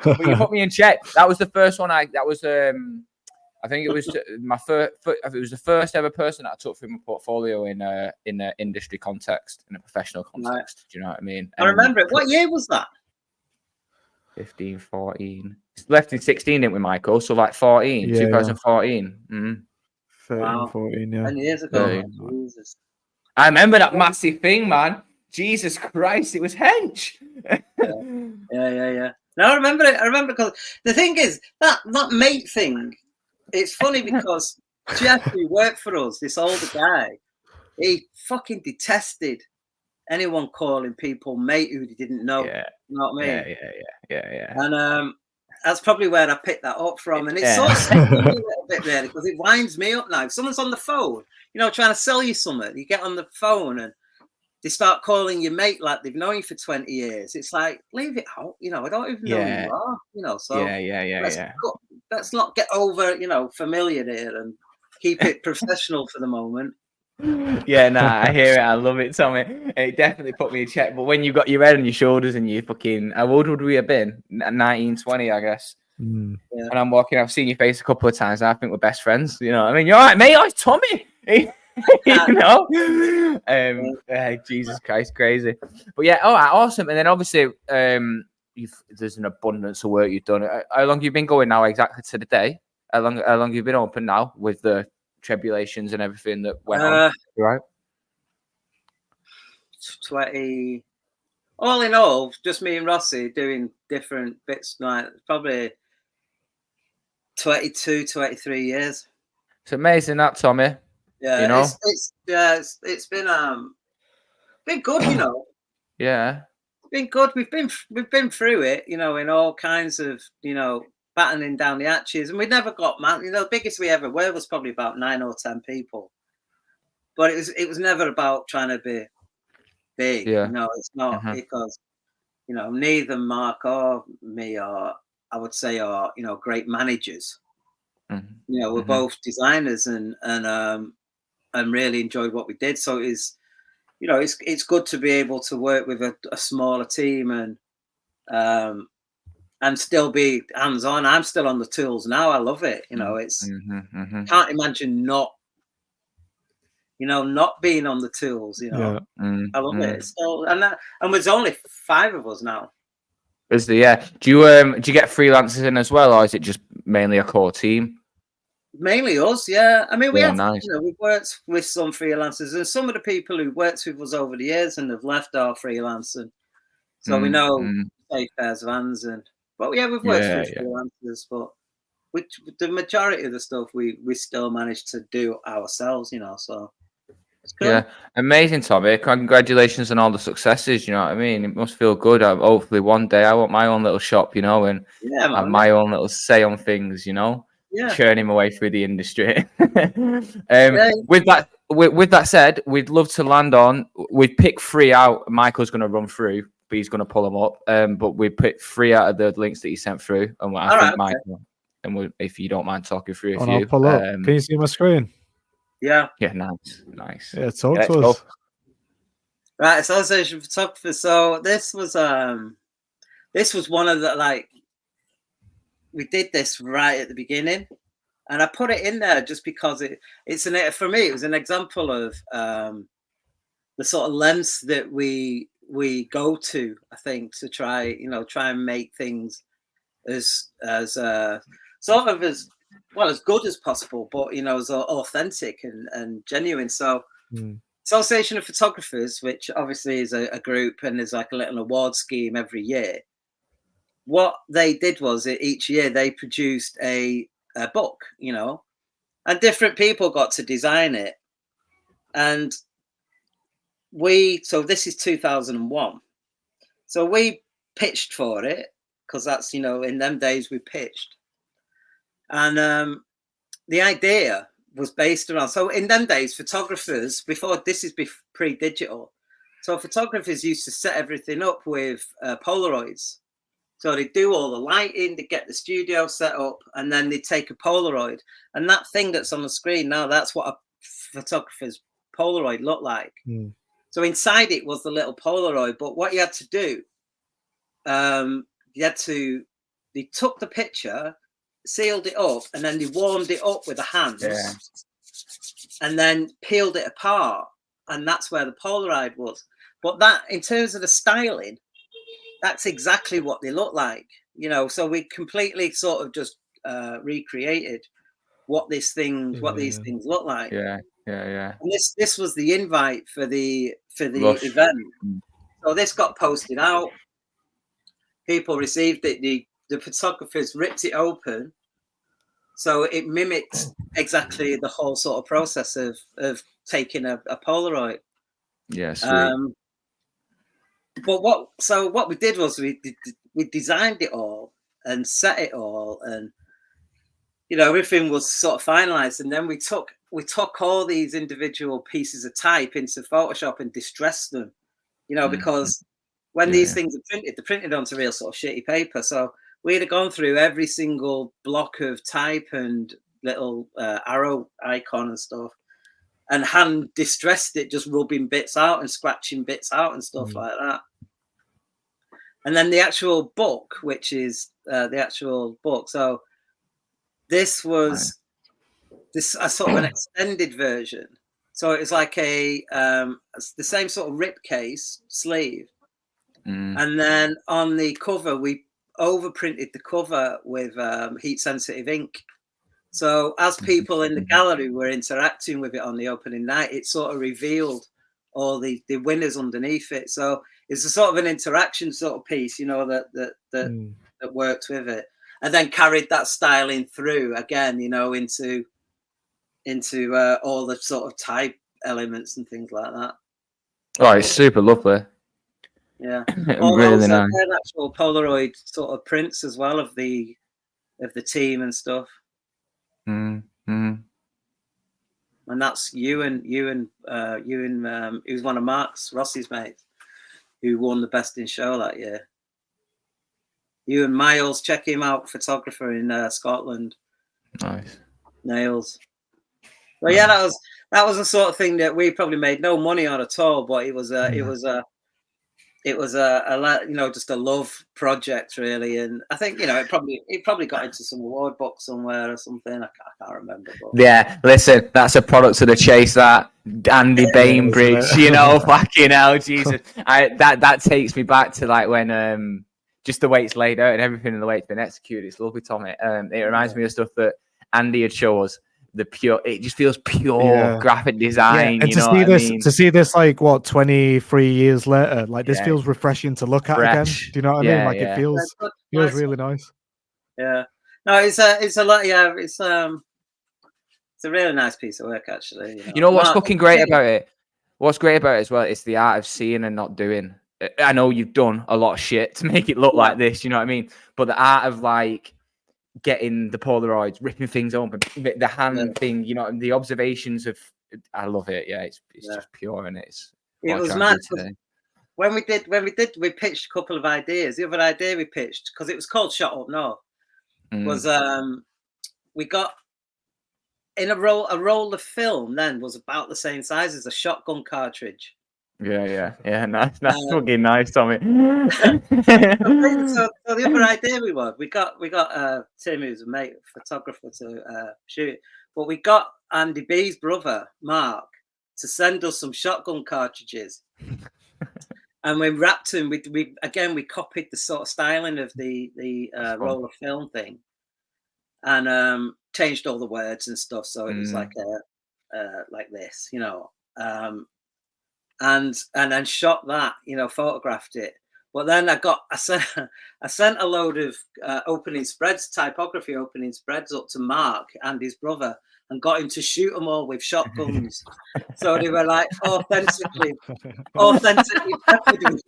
But you put me in check. That was the first one. I think it was my first. It was the first ever person that I took through my portfolio in an industry context, in a professional context. Right. Do you know what I mean? I remember it. What year was that? 15, 14. Left in 16, didn't we, Michael? So like 14, 2014. Yeah. Mm-hmm. 13, 14, yeah. 10 years ago. Jesus. I remember that massive thing, man. Jesus Christ, it was hench. Yeah. No, I remember it. I remember because the thing is that mate thing. It's funny because Jeff, who worked for us, this older guy, he fucking detested anyone calling people mate who he didn't know. Yeah. You know what I mean? Yeah. And that's probably where I picked that up from. And it's sort of sickening me a little bit, really, because it winds me up now. If someone's on the phone, you know, trying to sell you something, you get on the phone and they start calling you mate like they've known you for 20 years. It's like, leave it out. You know, I don't even know who you are. You know, so let's not get over, you know, familiar here and keep it professional for the moment. Yeah, nah, I hear it. I love it, Tommy. It definitely put me in check. But when you got your head on your shoulders and you fucking, how old would we have been? 19, 20, I guess. Mm. Yeah. And I'm walking, I've seen your face a couple of times. And I think we're best friends. You know what I mean? You're all right, mate. Oh, it's Tommy. You know? Jesus Christ, crazy. But yeah, all right, awesome. And then obviously, there's an abundance of work you've done. How long have you been going now exactly to the day? How long have you been open now with the tribulations and everything that went on, right? 20, all in all, just me and Rossi doing different bits, like probably 22, 23 years. It's amazing that, Tommy. Yeah, you know, it's been good, you know. Yeah, it's been good. We've been through it, you know, in all kinds of, you know, battening down the hatches, and we never got man. You know, the biggest we ever were was probably about 9 or 10 people, but it was never about trying to be big. Yeah. No, it's not, because, you know, neither Mark or me are, I would say, are, you know, great managers. You know, we're both designers and really enjoyed what we did. So it is, you know, it's good to be able to work with a smaller team and still be hands-on. I'm still on the tools now. I love it. You know, it's can't imagine not being on the tools. You know, I love it. It's still, and there's only 5 of us now. Is there? Yeah. Do you get freelancers in as well, or is it just mainly a core team? Mainly us, yeah. I mean, we have, nice. You know, we've worked with some freelancers, and some of the people who worked with us over the years and have left our freelancing. So we know safe pairs of hands, but yeah, we've worked with freelancers, but the majority of the stuff we still managed to do ourselves, you know. So it's cool. Yeah, amazing, Tommy. Congratulations on all the successes. You know what I mean? It must feel good. Hopefully, one day I want my own little shop, you know, and have my own little say on things, you know. Yeah. Churning my way through the industry. With that said, we'd love to land on. We've picked 3 out. Michael's going to run through, but he's going to pull them up. But we picked 3 out of the links that he sent through, and I think Michael. And if you don't mind talking through a few. I'll pull up. Can you see my screen? Yeah. Yeah. Nice. Yeah. Talk to us. Right. Association Photographers. So this was one of the, like, we did this right at the beginning, and I put it in there just because for me, it was an example of the sort of lengths that we go to, I think, to try and make things as sort of as good as possible, but, you know, as authentic and genuine. So Association of Photographers, which obviously is a group, and there's like a little award scheme every year. What they did was each year they produced a book, you know, and different people got to design it. And so this is 2001. So we pitched for it, because that's, you know, in them days we pitched. And the idea was based around, so in them days, photographers, this is pre-digital. So photographers used to set everything up with Polaroids. So they do all the lighting, they get the studio set up, and then they take a Polaroid. And that thing that's on the screen now, that's what a photographer's Polaroid looked like. So inside it was the little Polaroid. But what you had to do, they took the picture, sealed it up, and then they warmed it up with the hands, and then peeled it apart. And that's where the Polaroid was. But that, in terms of the styling, that's exactly what they look like, you know. So we completely sort of just recreated what these things look like. Yeah. And this was the invite for the event. So this got posted out. people received it, the photographers ripped it open, so it mimicked exactly the whole sort of process of taking a Polaroid. Yeah, sweet. But what we did was we designed it all and set it all, and everything was sort of finalized, and then we took all these individual pieces of type into Photoshop and distressed them, because when these things are printed, they're printed onto real sort of shitty paper. So we'd have gone through every single block of type and little arrow icon and stuff, and hand distressed it, just rubbing bits out and scratching bits out and stuff like that. And then the actual book, which is the actual book. So this was a sort of an extended version. So it was like the same sort of rip case sleeve. And then on the cover, we overprinted the cover with heat sensitive ink. So as people in the gallery were interacting with it on the opening night, it sort of revealed all the winners underneath it. So it's a sort of an interaction sort of piece, that worked with it, and then carried that styling through again, into all the sort of type elements and things like that. Oh, it's super lovely. Yeah, really nice. Actual Polaroid sort of prints as well of the team and stuff. And that's Ewan, who's one of Rossi's mates, who won the Best in Show that year. Ewan Miles, check him out, photographer in Scotland. Nice. Nails. Well, yeah, that was the sort of thing that we probably made no money on at all, but it was just a love project, really. And I think it probably got into some award book somewhere or something. I can't remember. But. Yeah, listen, that's a product of the chase. That Andy Bainbridge, fucking hell, Jesus. That takes me back to like when just the way it's laid out and everything and the way it's been executed. It's lovely, Tommy. It reminds me of stuff that Andy had shown us. It just feels pure graphic design. And to see this like 23 years later, like this feels refreshing to look at again. Do you know what I mean? Like it feels really nice. Yeah. No, it's a lot. Yeah, it's a really nice piece of work, actually. You know what's fucking great about it? What's great about it as well? It's the art of seeing and not doing. I know you've done a lot of shit to make it look like this. You know what I mean? But the art of like getting the Polaroids, ripping things open, the hand thing, the observations of, I love it. Yeah, it's just pure, and it was mad. When we pitched a couple of ideas. The other idea we pitched, because it was called Shot Up North, was we got in a roll of film then was about the same size as a shotgun cartridge. Yeah, nice. That's fucking nice, Tommy. So the other idea we got Tim, who's a mate photographer, to shoot it, but we got Andy B's brother Mark to send us some shotgun cartridges, and we wrapped them. We copied the sort of styling of the roll of film thing, and changed all the words and stuff, so it was like this, and then shot that, photographed it. But then I sent a load of typography opening spreads up to Mark and his brother, and got him to shoot them all with shotguns. So they were like authentically peppered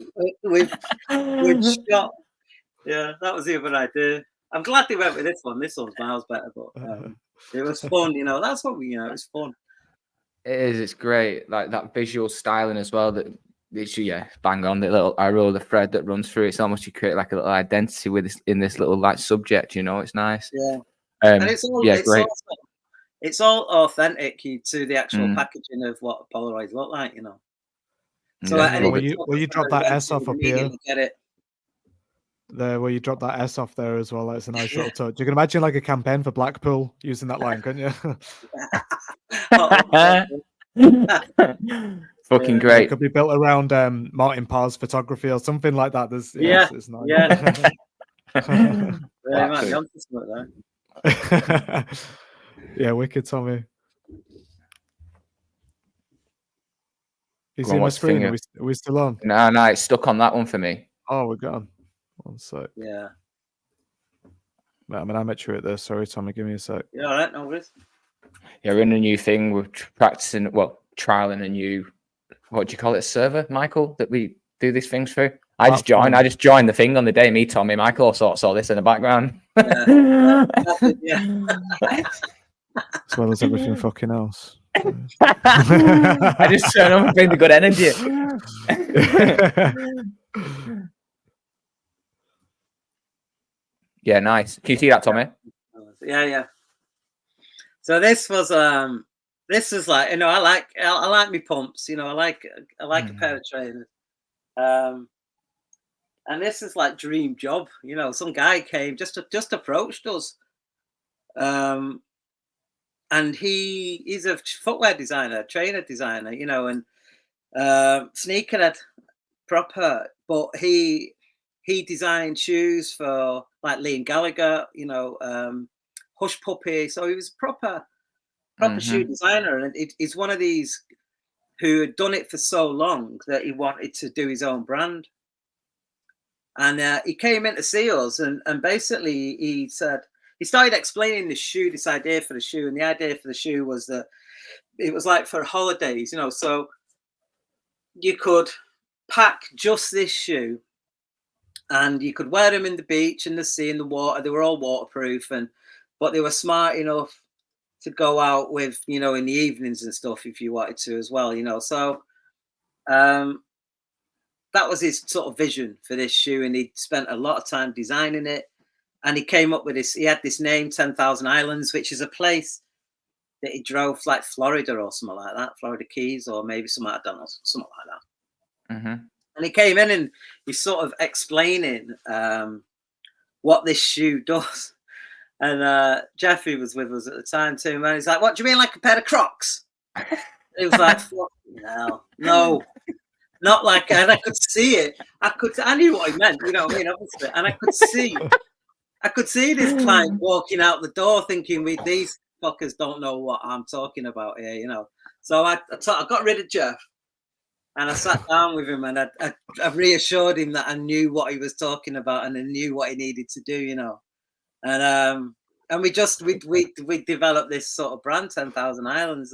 with shot. Yeah, that was the other idea. I'm glad they went with this one. This one's miles better, but it was fun. That's what it was fun. It is. It's great. Like that visual styling as well. That literally, bang on. The little arrow, the thread that runs through. It's almost you create like a little identity with this in this little like subject. It's nice. Yeah. And it's all great. It's all authentic to the actual packaging of what Polaroids look like. So will you drop that S off up here? Get it. There, where you drop that S off there as well. That's a nice little touch. You can imagine like a campaign for Blackpool using that line, couldn't you? Fucking great. It could be built around Martin Parr's photography or something like that. It's nice. Yeah, wicked, Tommy. You see my screen? Are we still on? No, it's stuck on that one for me. Oh, we're gone. 1 sec. Yeah. I mean, I'm actually at this. Sorry, Tommy, give me a sec. Yeah, all right, no worries. Yeah, we're in a new thing. We're practicing, well, trialing a new, what do you call it, server, Michael, that we do these things through. I just joined the thing on the day. Me, Tommy, Michael sorts all this in the background. Yeah. As well as everything fucking else. I just turn up and bring the good energy. Yeah, nice. Can you see that, Tommy? Yeah. So this was like, you know, I like me pumps, you know, I like a pair of trainers. And this is like dream job, you know. Some guy came, just approached us. And he's a footwear designer, trainer designer, you know, and sneakerhead proper, but he designed shoes for like Liam Gallagher, you know, Hush Puppy. So he was proper shoe designer, and he's one of these who had done it for so long that he wanted to do his own brand. And he came in to see us, and basically he said, he started explaining this idea for the shoe, and the idea for the shoe was that it was like for holidays, you know, so you could pack just this shoe, and you could wear them in the beach, in the sea, in the water. They were all waterproof, but they were smart enough to go out with, you know, in the evenings and stuff if you wanted to as well, you know. So that was his sort of vision for this shoe, and he spent a lot of time designing it. And he came up with this. He had this name, 10,000 Islands, which is a place that he drove, like Florida or something like that, Florida Keys, or maybe something, I don't know, something like that. And he came in and he's sort of explaining what this shoe does. And Jeffrey was with us at the time too, man. He's like, "What do you mean, like a pair of Crocs?" It was like, "Fucking hell, no." Not like, and I could see it. I knew what he meant, you know what I mean, obviously. And I could see this client walking out the door thinking, these fuckers don't know what I'm talking about here, you know. So I got rid of Jeff, and I sat down with him, and I reassured him that I knew what he was talking about, and I knew what he needed to do, you know. And we developed this sort of brand, 10,000 Islands,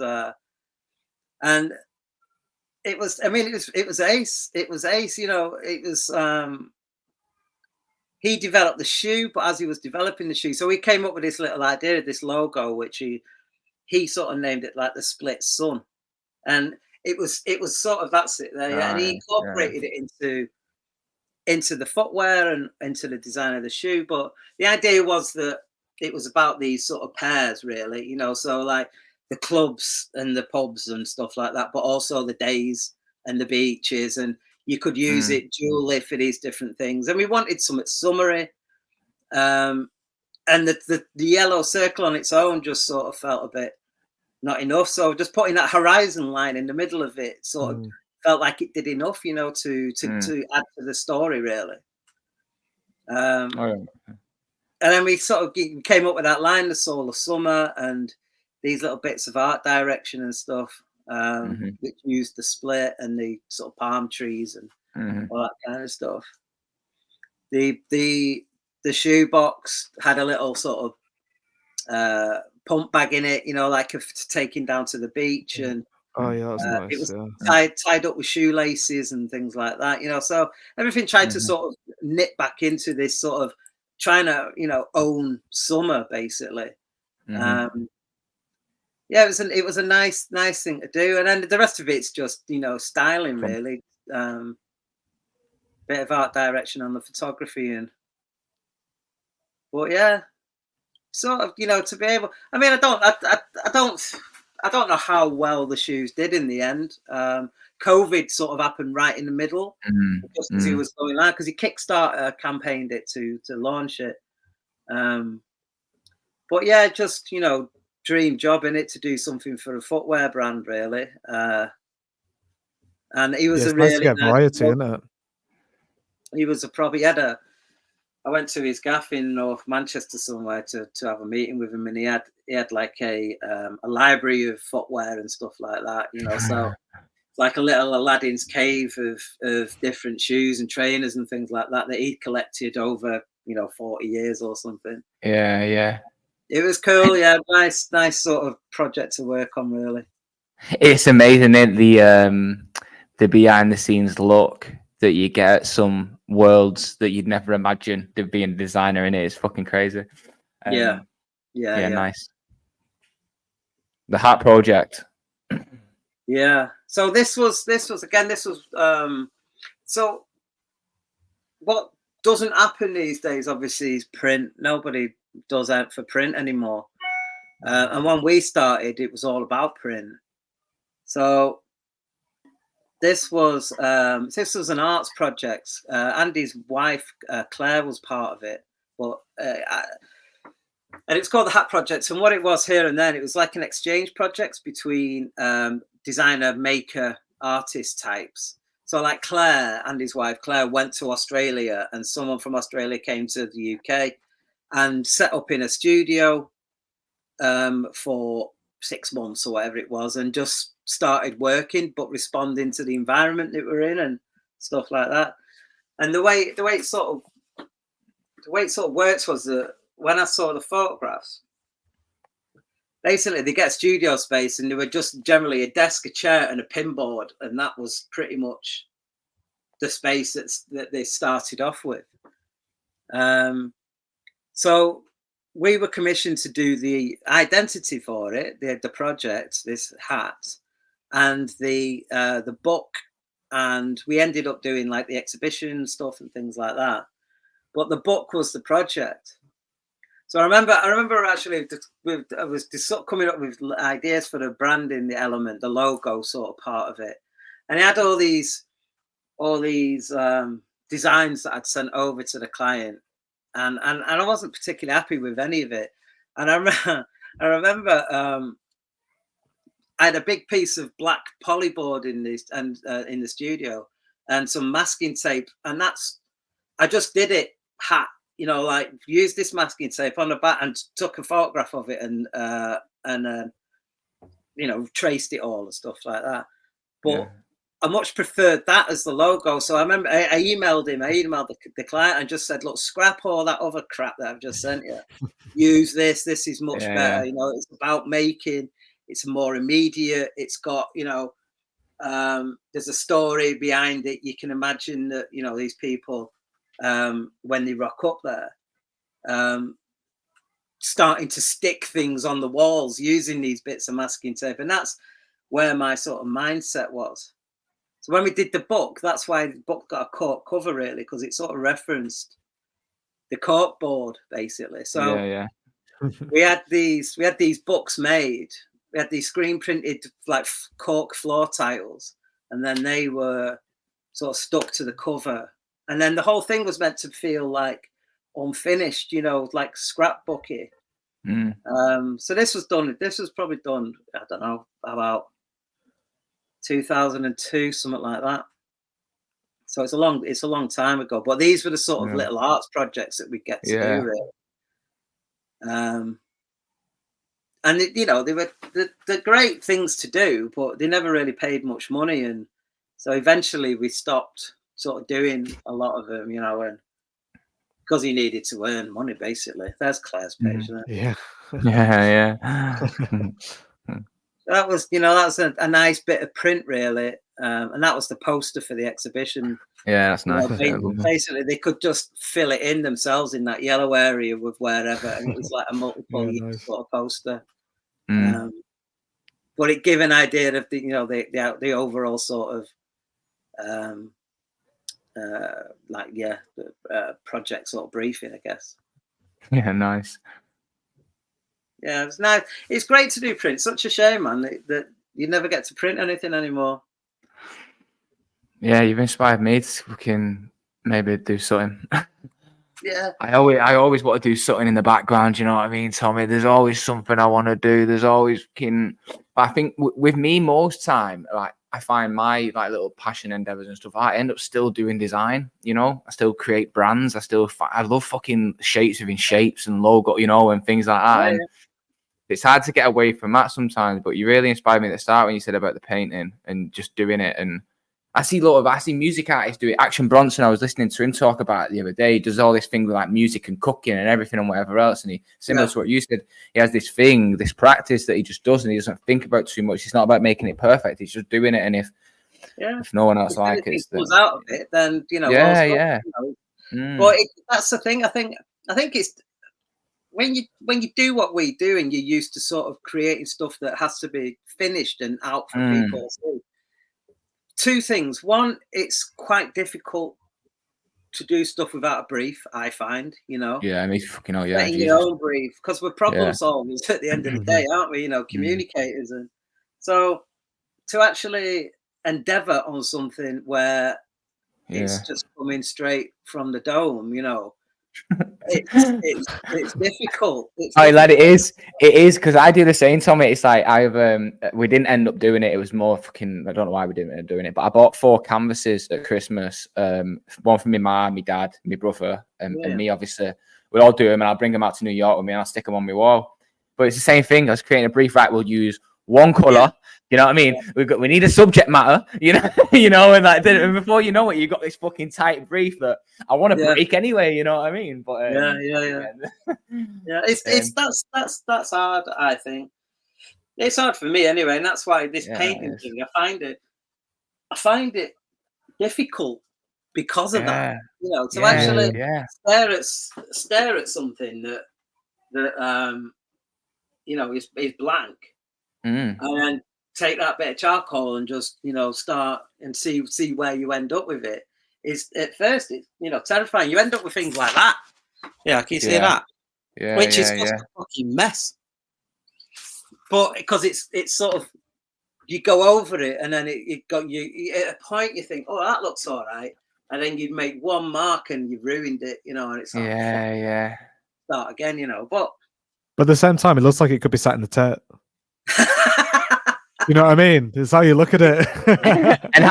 and it was, I mean, it was ace. It was ace, you know. It was he developed the shoe, but as he was developing the shoe, so he came up with this little idea, this logo, which he sort of named it like the split sun, and it was sort of, that's it there, yeah. And he incorporated it into the footwear and into the design of the shoe. But the idea was that it was about these sort of pairs, really, you know. So like the clubs and the pubs and stuff like that, but also the days and the beaches, and you could use it dually for these different things. And we wanted something summery, and the yellow circle on its own just sort of felt a bit not enough. So just putting that horizon line in the middle of it sort of felt like it did enough, you know, to add to the story, really. And then we sort of came up with that line, the soul of summer, and these little bits of art direction and stuff, which used the split and the sort of palm trees and all that kind of stuff. The shoe box had a little sort of pump bag in it, you know, like taking down to the beach, and that's nice. It was tied up with shoelaces and things like that, you know. So everything tried to sort of knit back into this sort of trying to, you know, own summer, basically. Yeah, it was a nice thing to do, and then the rest of it's just, you know, styling, really. Bit of art direction on the photography, but yeah, sort of, you know, to be able. I mean, I don't know how well the shoes did in the end. COVID sort of happened right in the middle, just as he was going on, because he Kickstarter campaigned it to launch it. But yeah, just, you know, dream job in it to do something for a footwear brand, really. And he was a really nice variety, isn't it? He was I went to his gaff in North Manchester somewhere to have a meeting with him, and he had like a library of footwear and stuff like that, you know. So like a little Aladdin's cave of different shoes and trainers and things like that he'd collected over 40 years or something. Yeah. It was cool. Yeah, nice sort of project to work on. Really, it's amazing, isn't it? The behind the scenes look that you get at some worlds that you'd never imagine to being a designer in it is fucking crazy. Yeah, nice. The Hat Project. Yeah. So this was so what doesn't happen these days, obviously, is print. Nobody does out for print anymore. And when we started, it was all about print. So this was an arts project. Andy's wife, Claire, was part of it. But and it's called the Hat Project. And what it was here and then, it was like an exchange project between designer, maker, artist types. So like Claire and his wife, Claire, went to Australia, and someone from Australia came to the UK and set up in a studio for 6 months or whatever it was, and just started working, but responding to the environment that we're in and stuff like that. And the way it sort of works was that when I saw the photographs, basically they get studio space, and they were just generally a desk, a chair, and a pinboard, and that was pretty much the space that they started off with. So we were commissioned to do the identity for it, the project, this hat, and the book, and we ended up doing like the exhibition stuff and things like that. But the book was the project. So I remember actually I was coming up with ideas for the branding, the element, the logo sort of part of it, and I had all these designs that I'd sent over to the client, and I wasn't particularly happy with any of it. And I remember I had a big piece of black polyboard in the studio and some masking tape, and I just did it hat. Like used this masking tape on the back and took a photograph of it and traced it all and stuff like that. But I much preferred that as the logo. So I remember I emailed the client and just said, look, scrap all that other crap that I've just sent you. Use this. This is much better. It's about making. It's more immediate. It's got, there's a story behind it. You can imagine that, these people, when they rock up there, starting to stick things on the walls using these bits of masking tape. And that's where my sort of mindset was. So when we did the book, that's why the book got a cork cover, really, because it sort of referenced the cork board, basically. So we had these books made. We had these screen printed like cork floor tiles, and then they were sort of stuck to the cover. And then the whole thing was meant to feel like unfinished, like scrapbooky. So this was probably done, I don't know, about 2002, something like that. So it's a long time ago. But these were the sort of little arts projects that we get to do, really. And they were the great things to do, but they never really paid much money, and so eventually we stopped sort of doing a lot of them, and because he needed to earn money, basically. There's Claire's page, isn't it? Yeah. That was, that's a nice bit of print, really, and that was the poster for the exhibition. Yeah, that's nice. Basically, they could just fill it in themselves in that yellow area with wherever, and it was like a multiple sort of poster. But it gave an idea of the overall sort of project sort of briefing, I guess. Yeah, nice. Yeah, it's nice. It's great to do print. Such a shame, man, that you never get to print anything anymore. Yeah, you've inspired me to fucking maybe do something. Yeah. I always want to do something in the background, you know what I mean, Tommy? There's always something I want to do. There's always I think with me most time, like I find my like little passion endeavors and stuff, I end up still doing design, I still create brands. I love fucking shapes within shapes and logo, and things like that. it's hard to get away from that sometimes. But you really inspired me at the start when you said about the painting and just doing it. And I see music artists do it. Action Bronson, I was listening to him talk about it the other day. He does all this thing with like music and cooking and everything and whatever else. And similar to what you said, he has this practice that he just does, and he doesn't think about too much. It's not about making it perfect. He's just doing it. And if no one else likes it, comes out of it, then But that's the thing. I think it's when you do what we do, and you're used to sort of creating stuff that has to be finished and out for people to see. Two things. One, it's quite difficult to do stuff without a brief, I find, Yeah, I mean, fucking hell, yeah. Getting your own brief, because we're problem solvers at the end of the day, aren't we? Communicators. And so to actually endeavor on something where it's just coming straight from the dome, it's difficult. Lad, it is because I do the same, Tommy. It's like we didn't end up doing it. It was more fucking, I don't know why we didn't end up doing it, but I bought 4 canvases at Christmas. One for my mum, my dad, my brother, and me. Obviously, we'll all do them, and I'll bring them out to New York with me, and I'll stick them on my wall. But it's the same thing. I was creating a brief. Right, we'll use one color. You know what I mean? We need a subject matter. And like before you know it, you got this fucking tight brief that I want to break anyway. You know what I mean? But that's hard. I think it's hard for me anyway, and that's why this painting thing. I find it difficult because of that. To actually stare at something that is blank, and then take that bit of charcoal and just start and see where you end up with it. Is at first it's terrifying. You end up with things like that. Yeah, can you see that? Yeah, which is just a fucking mess. But because it's sort of, you go over it and then it got you at a point you think, oh, that looks all right, and then you make one mark and you've ruined it, and it's like start again, But at the same time, it looks like it could be sat in the tent. You know what I mean? It's how you look at it. and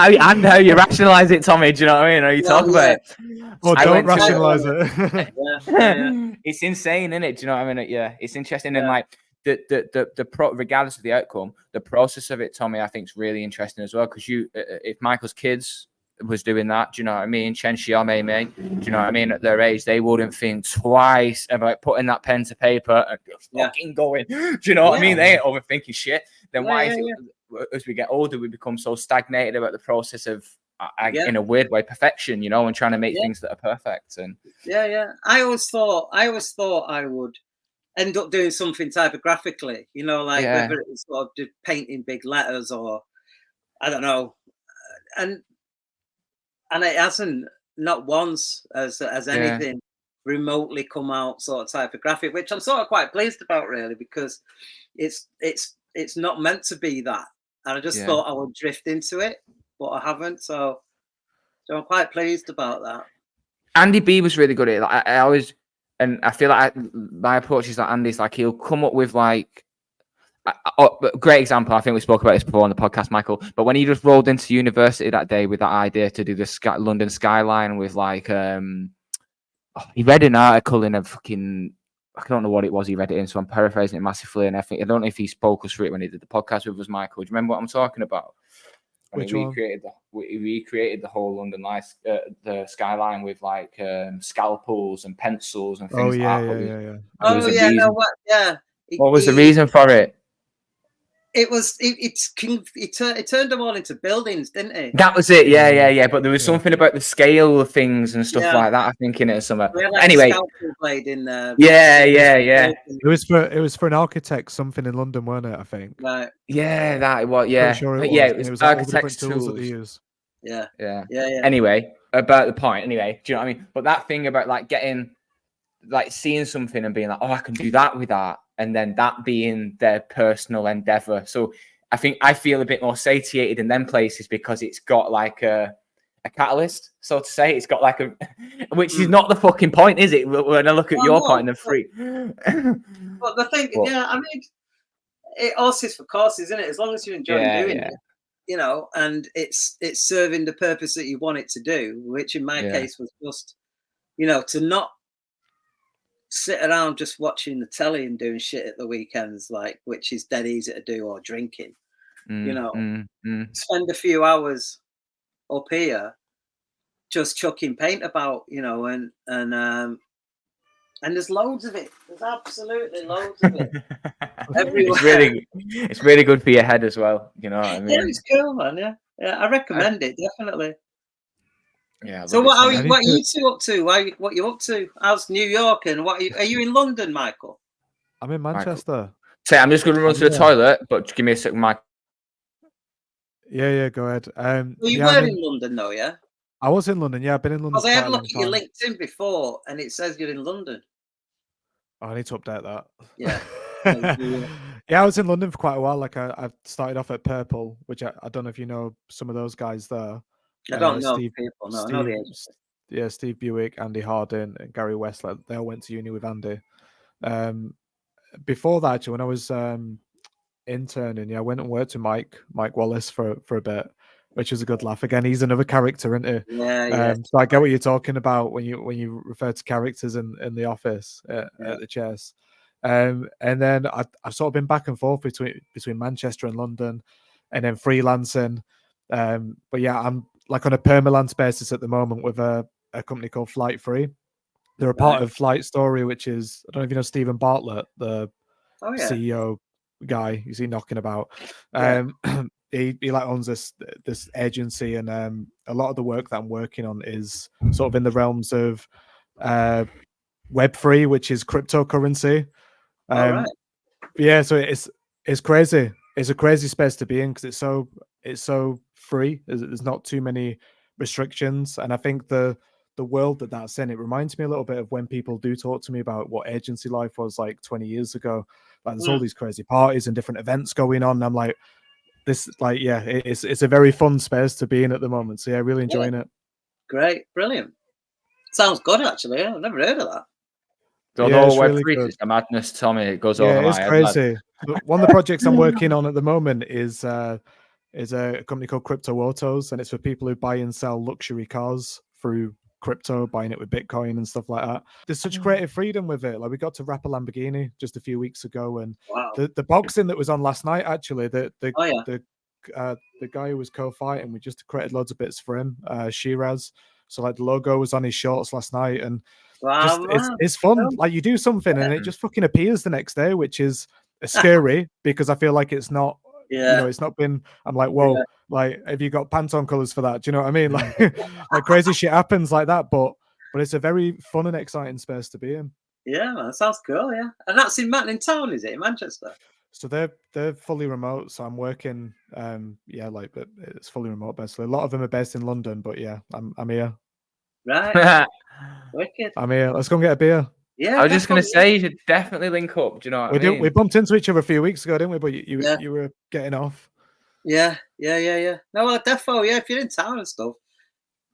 how you rationalize it, Tommy. Do you know what I mean? How you talk about it? Or don't rationalize it. It's insane, isn't it? Do you know what I mean? Yeah, it's interesting. And like regardless of the outcome, the process of it, Tommy, I think is really interesting as well. Because if Michael's kids was doing that, do you know what I mean? Chen Xiaomei, do you know what I mean? At their age, they wouldn't think twice about putting that pen to paper and just fucking going. Do you know what I mean? They ain't overthinking shit. Then why is it as we get older, we become so stagnated about the process of, in a weird way, perfection, and trying to make things that are perfect. And I always thought I would end up doing something typographically, whether it was sort of just painting big letters or I don't know, and it hasn't, not once as anything remotely come out sort of typographic, which I'm sort of quite pleased about, really, because it's not meant to be that, and I just thought I would drift into it, but I haven't. So I'm quite pleased about that. Andy B was really good at it. Like, I always, and I feel like my approach is like Andy's, like he'll come up with like a great example. I think we spoke about this before on the podcast, Michael. But when he just rolled into university that day with that idea to do the London skyline with like, he read an article in a fucking, I don't know what it was he read it in, so I'm paraphrasing it massively. And I don't know if he spoke us through it when he did the podcast with us, Michael. Do you remember what I'm talking about? Which one? We recreated the whole London lights, the skyline with like scalpels and pencils and things like that. What was the reason for it? It was it turned them all into buildings, didn't it? That was it, yeah. But there was something about the scale of things and stuff like that. I think in it somewhere. Like anyway, blade in there. Yeah. It was for an architect, something in London, weren't it? I think. Right. Yeah, that was. Yeah, sure it was architect's tools that they use. Yeah. Anyway, about the point. Anyway, do you know what I mean? But that thing about like seeing something and being like, oh, I can do that with that. And then that being their personal endeavor. So I think I feel a bit more satiated in them places because it's got like a catalyst, so to say. It's got like which is not the fucking point, is it? When I look at your point in the free. But the thing, I mean, it horses for courses, isn't it? As long as you enjoy doing it, and it's serving the purpose that you want it to do, which in my case was just, sit around just watching the telly and doing shit at the weekends, like, which is dead easy to do, or drinking. Spend a few hours up here just chucking paint about, and there's loads of it. There's absolutely loads of it. Everywhere. It's really good for your head as well. You know what I mean? Yeah, it's cool, man. Yeah, I recommend it definitely. Yeah. So what are you two up to? What you up to? How's New York, and are you in London, Michael? I'm in Manchester. Say, I'm just going to run to the toilet, but give me a second, Mike. Yeah, go ahead. You were in London, though, yeah? I was in London. Yeah, I've been in London. Because I had a look at your LinkedIn before, and it says you're in London. Oh, I need to update that. Yeah. Yeah, I was in London for quite a while. Like I started off at Purple, which I don't know if you know some of those guys there. I don't know people. No, I know the agents. Yeah, Steve Buick, Andy Hardin, and Gary Westler. They all went to uni with Andy. Before that, actually, when I was interning, I went and worked with Mike Wallace for a bit, which was a good laugh. Again, he's another character, isn't he? Yeah. So I get what you're talking about when you refer to characters in the office at the chess. And then I've sort of been back and forth between Manchester and London, and then freelancing. But yeah, I'm like on a permalance basis at the moment with a company called Flight Free. They're a part of Flight Story, which is, I don't know if you know Stephen Bartlett, the CEO guy. You see knocking about. He like owns this agency, and a lot of the work that I'm working on is sort of in the realms of Web3, which is cryptocurrency. Yeah, so it's crazy. It's a crazy space to be in because it's so free. There's not too many restrictions, and I think the world that's in, it reminds me a little bit of when people do talk to me about what agency life was like 20 years ago. Like there's all these crazy parties and different events going on, and I'm like, it's a very fun space to be in at the moment. So yeah, really enjoying it. Great, brilliant. Sounds good, actually. I've never heard of that. Although Web3 is a madness, Tommy, it goes over my head. It's crazy. One of the projects I'm working on at the moment is a company called Crypto Autos, and it's for people who buy and sell luxury cars through crypto, buying it with Bitcoin and stuff like that. There's such creative freedom with it. Like we got to wrap a Lamborghini just a few weeks ago, and the boxing that was on last night, actually, the guy who was co-fighting, we just created loads of bits for him, Shiraz. So like the logo was on his shorts last night, and it's fun. Like you do something and it just fucking appears the next day, which is scary because I feel like it's not. It's not been. I'm like, whoa, like, have you got Pantone colors for that? Do you know what I mean? Like, like crazy shit happens like that, but it's a very fun and exciting space to be in. Yeah, man, that sounds cool. Yeah, and that's in town, is it? In Manchester? So they're fully remote. So I'm working. Like, but it's fully remote basically. A lot of them are based in London, but yeah, I'm here. Right. Wicked. I'm here. Let's go and get a beer. Yeah, I was just going to say, you should definitely link up. Do you know what I mean? We bumped into each other a few weeks ago, didn't we? But you were getting off. Yeah. No, well, defo, yeah, if you're in town and stuff,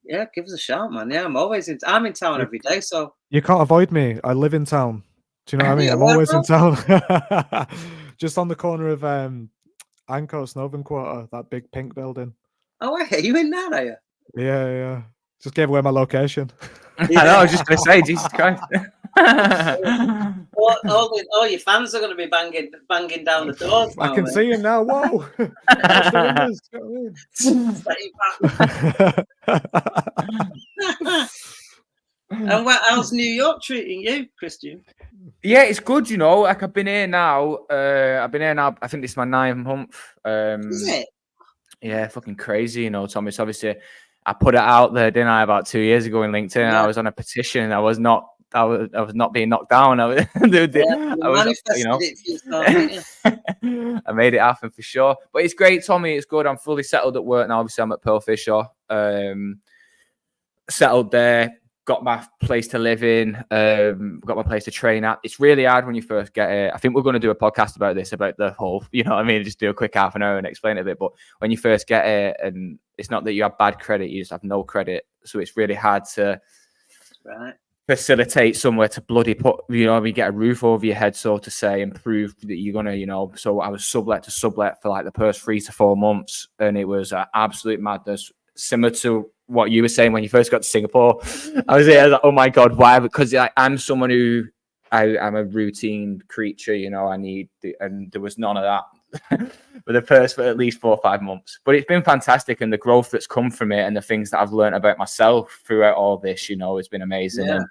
yeah, give us a shout, man. Yeah, I'm in town every day, so. You can't avoid me. I live in town. Do you know what I mean? I'm always in town. Just on the corner of Ancoats Northern Quarter, that big pink building. Oh, wait, are you in there, are you? Yeah. Just gave away my location. Yeah. I know, I was just going to say, Jesus Christ. all your fans are going to be banging down the doors. I can see him now. Whoa! And how's New York treating you, Christian? Yeah, it's good. You know, like I've been here now. I think this is my 9th month. Is it? Yeah, fucking crazy. You know, Thomas. Obviously, I put it out there, didn't I, about 2 years ago in LinkedIn. And I was on a petition. I was not being knocked down. I made it happen for sure. But it's great, Tommy. It's good. I'm fully settled at work now. Obviously, I'm at Pearl Fisher. Settled there. Got my place to live in. Got my place to train at. It's really hard when you first get it. I think we're going to do a podcast about this, about the whole, you know what I mean? Just do a quick half an hour and explain it a bit. But when you first get it, and it's not that you have bad credit, you just have no credit. So it's really hard to facilitate somewhere to bloody put, you get a roof over your head, so to say, and prove that you're going to, So I was sublet to sublet for like the first 3 to 4 months. And it was absolute madness. Similar to what you were saying when you first got to Singapore. I was like, oh my God, why? Because I'm someone who I'm a routine creature, you know. And there was none of that for the first for at least 4 or 5 months. But it's been fantastic, and the growth that's come from it, and the things that I've learned about myself throughout all this, you know, has been amazing. Yeah. And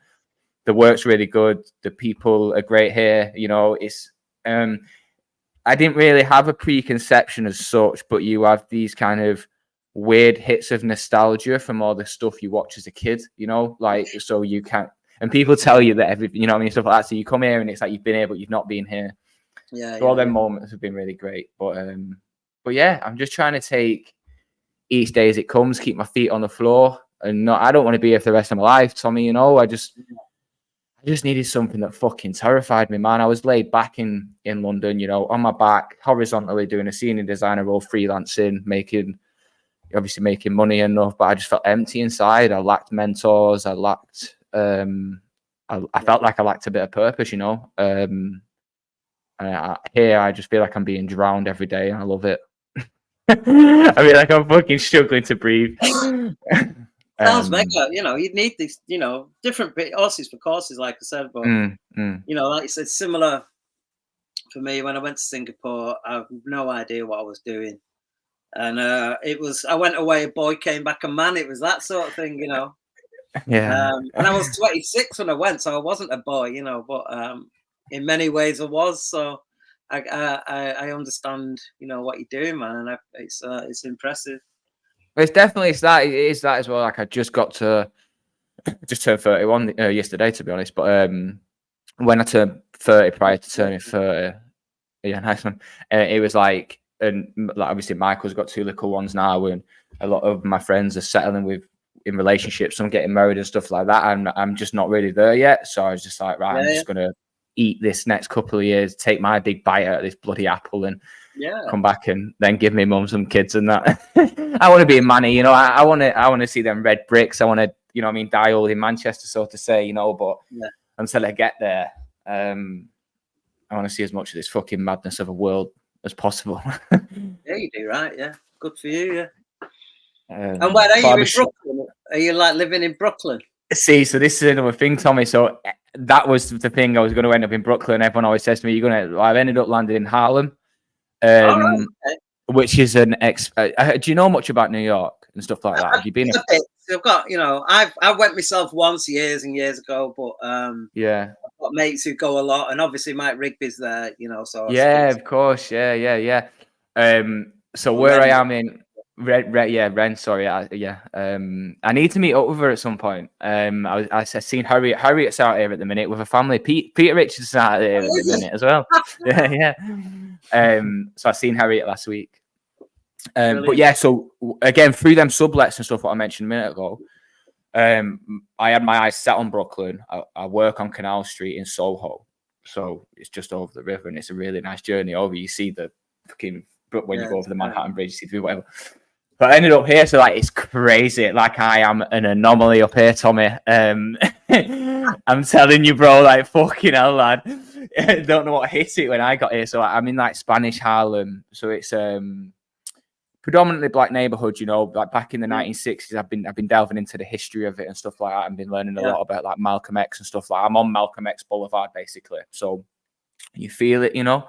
the work's really good. The people are great here, you know. It's I didn't really have a preconception as such, but you have these kind of weird hits of nostalgia from all the stuff you watch as a kid, you know, like, so you can't, and people tell you that everything, you know what I mean, stuff like that. So you come here and it's like you've been here, but you've not been here. Yeah. So all them moments have been really great. But yeah, I'm just trying to take each day as it comes, keep my feet on the floor, and I don't want to be here for the rest of my life, Tommy, you know. I just needed something that fucking terrified me, man. I was laid back in London, you know, on my back, horizontally doing a senior designer role, freelancing, obviously making money enough, but I just felt empty inside. I lacked mentors. I lacked, I felt like I lacked a bit of purpose, you know. Here, I just feel like I'm being drowned every day, and I love it. I feel like I'm fucking struggling to breathe. Sounds mega. You know, you'd need these, you know, different horses for courses, like I said. But you know, like you said, similar for me when I went to Singapore. I have no idea what I was doing, and I went away a boy, came back a man. It was that sort of thing, you know. Yeah. And I was 26 when I went, so I wasn't a boy, you know. But in many ways, I was. So I understand, you know, what you're doing, man, and it's impressive. It's definitely it is that as well. Like I just turned 31 yesterday, to be honest. But when I turned 30, prior to turning 30, yeah, nice one. It was like, and like obviously Michael's got 2 little ones now, and a lot of my friends are settling in relationships, some getting married and stuff like that. And I'm just not really there yet. So I was just like, right, I'm just gonna eat this next couple of years, take my big bite out of this bloody apple, and come back and then give me mum some kids and that. I want to be a manny, you know. I want to see them red bricks. I want to, you know what I mean, die old in Manchester, so to say, you know. But until I get there, I want to see as much of this fucking madness of a world as possible. Yeah, you do, right? Yeah, good for you. Yeah. And where are you in Brooklyn? Are you like living in Brooklyn? See, so this is another thing, Tommy. So that was the thing. I was going to end up in Brooklyn. Everyone always says to me, "You're going to." I've ended up landing in Harlem. Which is an do you know much about New York and stuff like that? Have you been? I've got, you know, I went myself once years and years ago, but yeah, I've got mates who go a lot, and obviously Mike Rigby's there, you know. So yeah, of course, yeah. So where I am in Ren, sorry, I need to meet up with her at some point. I seen Harriet's out here at the minute with a family. Peter Richards out here at the minute as well. yeah. So I seen Harriet last week. But yeah, so again, through them sublets and stuff, what I mentioned a minute ago, I had my eyes set on Brooklyn. I work on Canal Street in Soho, so it's just over the river, and it's a really nice journey over. You see the fucking when you go over the Manhattan Bridge, you see through whatever. But I ended up here, so like it's crazy. Like I am an anomaly up here, Tommy. I'm telling you, bro. Like fucking hell, lad. Don't know what hit it when I got here. So I'm in like Spanish Harlem. So it's predominantly black neighborhood. You know, like back in the 1960s, I've been delving into the history of it and stuff like that. I've been learning a lot about like Malcolm X and stuff like that. I'm on Malcolm X Boulevard basically. So you feel it, you know.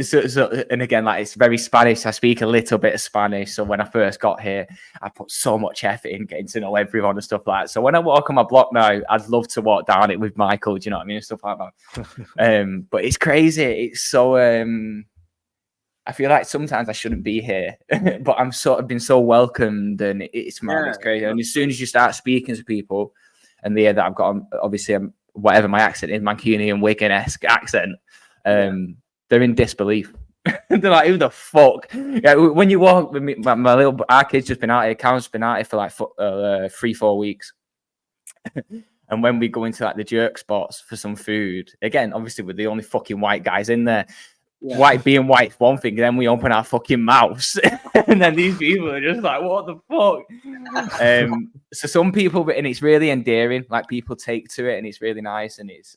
So and again, like it's very Spanish. I speak a little bit of Spanish. So when I first got here, I put so much effort in getting to know everyone and stuff like that. So when I walk on my block now, I'd love to walk down it with Michael. Do you know what I mean? And stuff like that. But it's crazy. It's so. I feel like sometimes I shouldn't be here, but I'm sort of been so welcomed, and it's mad. It's crazy. And as soon as you start speaking to people, and they hear that I've got obviously whatever my accent is, Mancunian Wigan-esque accent. They're in disbelief. They're like, who the fuck? Yeah, when you walk with me, our kid's just been out here, Cal's been out here for like 3-4 weeks. And when we go into like the jerk spots for some food, again, obviously we're the only fucking white guys in there. White being white's one thing, then we open our fucking mouths, and then these people are just like, what the fuck? So some people, and it's really endearing, like people take to it, and it's really nice, and it's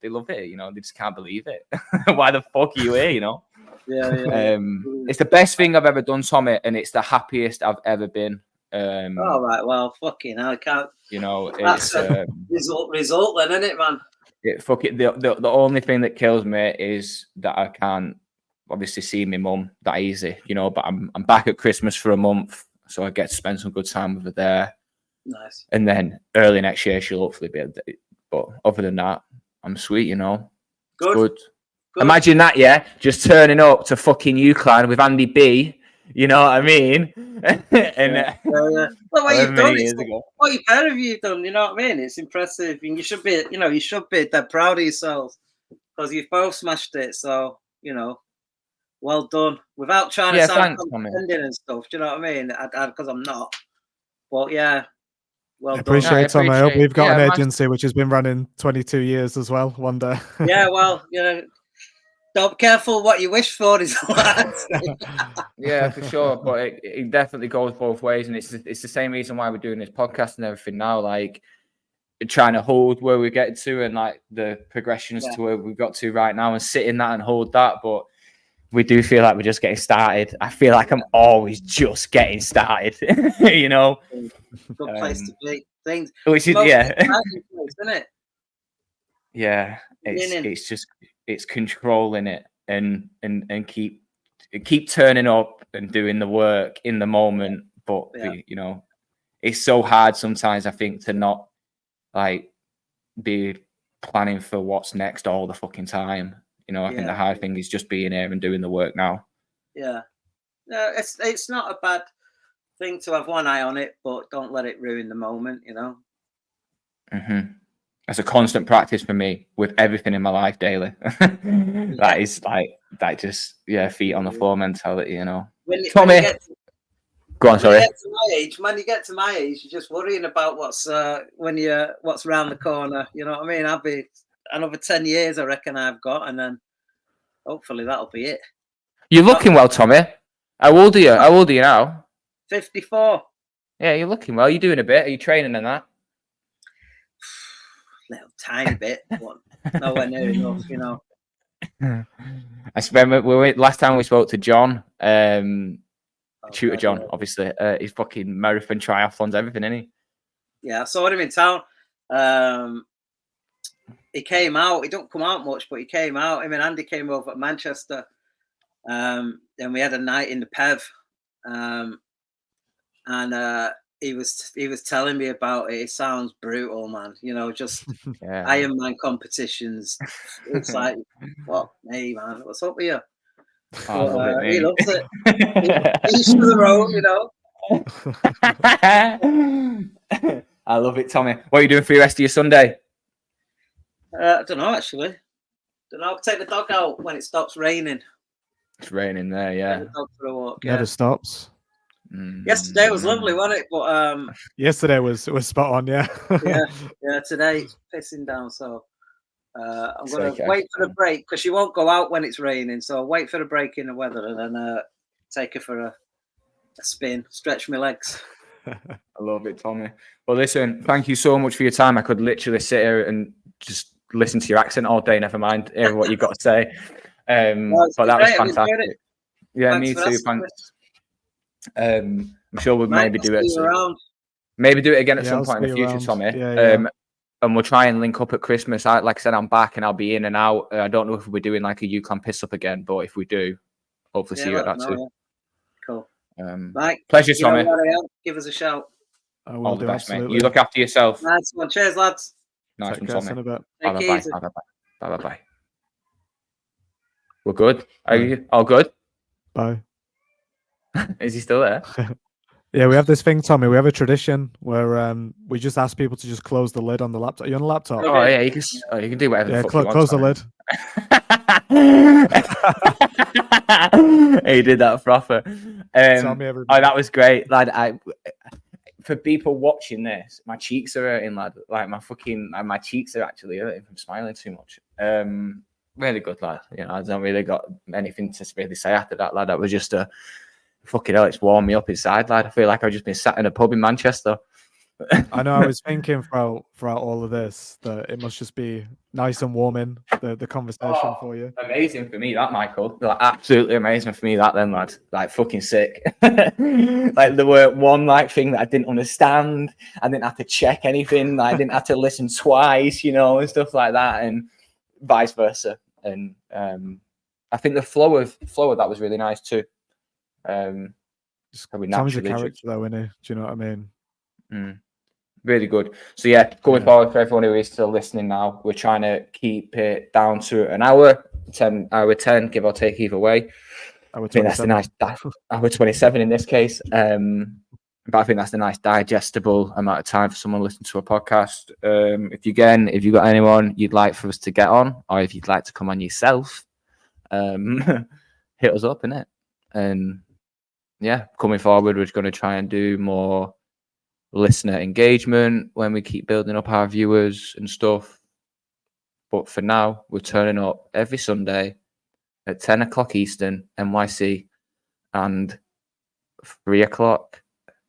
they love it, you know. They just can't believe it. Why the fuck are you here, you know? It's the best thing I've ever done, Tommy, and it's the happiest I've ever been. All right, well, fucking hell, I can't. You know, that's it's result then, isn't it, man? Fuck it. The only thing that kills me is that I can't obviously see my mum that easy, you know. But I'm back at Christmas for a month, so I get to spend some good time with her there. Nice. And then early next year she'll hopefully be able to, but other than that, I'm sweet, you know. Good. Imagine that, yeah. Just turning up to fucking UCLan with Andy B. You know what I mean? And Well, what you've done is what you better have you done. You know what I mean? It's impressive, and you should be that proud of yourselves because you've both smashed it. So well done. Without trying to sound condescending and stuff. Do you know what I mean? Because I'm not. But yeah. Well, appreciate Tom. I hope we've got an agency which has been running 22 years as well. One day. Yeah, well, don't be careful what you wish for. Is yeah, for sure. But it definitely goes both ways, and it's the same reason why we're doing this podcast and everything now. Like trying to hold where we get to, and like the progressions to where we've got to right now, and sit in that and hold that. But we do feel like we're just getting started. I feel like I'm always just getting started. You know. Good place to be. Things. Which is, yeah. Place, isn't it? Yeah. It's controlling it and keep turning up and doing the work in the moment. But it's so hard sometimes, I think, to not like be planning for what's next all the fucking time. I think the hard thing is just being here and doing the work now. Yeah. No, it's not a bad thing to have one eye on it, but don't let it ruin the moment, Mm-hmm. That's a constant practice for me with everything in my life daily. That is that just feet on the floor mentality, Tommy, go on. Sorry. When you get to my age, you're just worrying about what's around the corner. You know what I mean? I'll be another 10 years, I reckon I've got, and then hopefully that'll be it. You're looking well, Tommy. How old are you? How old are you now? 54. Yeah, you're looking well. You're doing a bit. Are you training in that? Little tiny bit, but nowhere near enough, I remember last time we spoke to John, Shooter John, obviously. He's fucking marathon triathlons, everything, isn't he? Yeah, I saw him in town. He came out. He don't come out much, but he came out. Him and Andy came over at Manchester. And we had a night in the Pev. And he was telling me about it. It sounds brutal, man. Just Ironman competitions. It's like, what, hey, man, what's up with you? He loves it. Each to the road, I love it, Tommy. What are you doing for the rest of your Sunday? I don't know, actually. I'll take the dog out when it stops raining. It's raining there, yeah. Take the dog for a walk, Never stops. Yesterday was lovely, wasn't it? But yesterday was spot on, yeah. yeah. Today it's pissing down, so I'm gonna wait for the break because she won't go out when it's raining. So I'll wait for the break in the weather and then take her for a spin, stretch my legs. I love it, Tommy. Well, listen, thank you so much for your time. I could literally sit here and just listen to your accent all day. Never mind what you've got to say. But that was fantastic. Yeah, me too. Thanks. I'm sure we'll maybe do it. Maybe do it again at some point in the future, Tommy. And we'll try and link up at Christmas. Like I said, I'm back and I'll be in and out. I don't know if we're doing like a UCLan piss up again, but if we do, hopefully see you at that too. Yeah. Cool. Right. Pleasure, Tommy. Give us a shout. All the best, mate. You look after yourself. Nice one. Cheers, lads. Nice one, Tommy. Bye. Bye. We're good. Are you all good? Bye. Is he still there? Yeah, we have this thing, Tommy. We have a tradition where we just ask people to just close the lid on the laptop. Are you on the laptop? Oh yeah, you can do whatever. Yeah, the fuck close the lid. He did that proper. That was great, lad. For people watching this, my cheeks are hurting, lad. Like my cheeks are actually hurting from smiling too much. Really good, lad. I don't really got anything to really say after that, lad. That was just a fucking hell. It's warmed me up inside, lad. I feel like I've just been sat in a pub in Manchester. I know. I was thinking throughout all of this that it must just be nice and warming the conversation for you. Amazing for me, that, Michael. Like, absolutely amazing for me, that, then, lad. Like, fucking sick. Like, there were one like thing that I didn't understand. I didn't have to check anything. Like, I didn't have to listen twice, you know, and stuff like that, and vice versa. And I think the flow of that was really nice too. Just how we Tommy's a naturally character, though, isn't he? Do you know what I mean? Really good. So yeah, going forward, for everyone who is still listening now, we're trying to keep it down to an hour, 10, give or take either way. I think that's a nice hour 27 in this case. But I think that's a nice digestible amount of time for someone listening to a podcast. If you've got anyone you'd like for us to get on, or if you'd like to come on yourself, hit us up, innit? And yeah, coming forward, we're going to try and do more listener engagement when we keep building up our viewers and stuff. But for now, we're turning up every Sunday at 10 o'clock Eastern, NYC, and 3 o'clock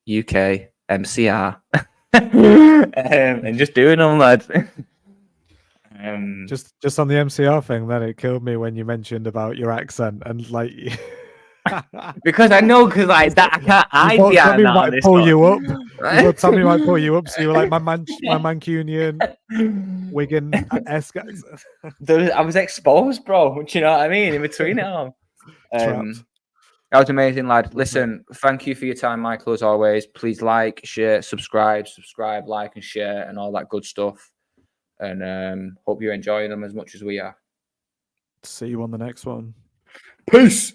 UK, MCR. And just doing them, lad. Just on the MCR thing, then it killed me when you mentioned about your accent and like because I know, because like that I can't hide behind Tommy that. might pull you up. You thought Tommy might pull you up, so you were like my Mancunian Wigan-esque accent. I was exposed, bro. Do you know what I mean? In between it all. That was amazing, lad. Listen, thank you for your time, Michael, as always. Please like, share, subscribe, like, and share, and all that good stuff. And hope you're enjoying them as much as we are. See you on the next one. Peace.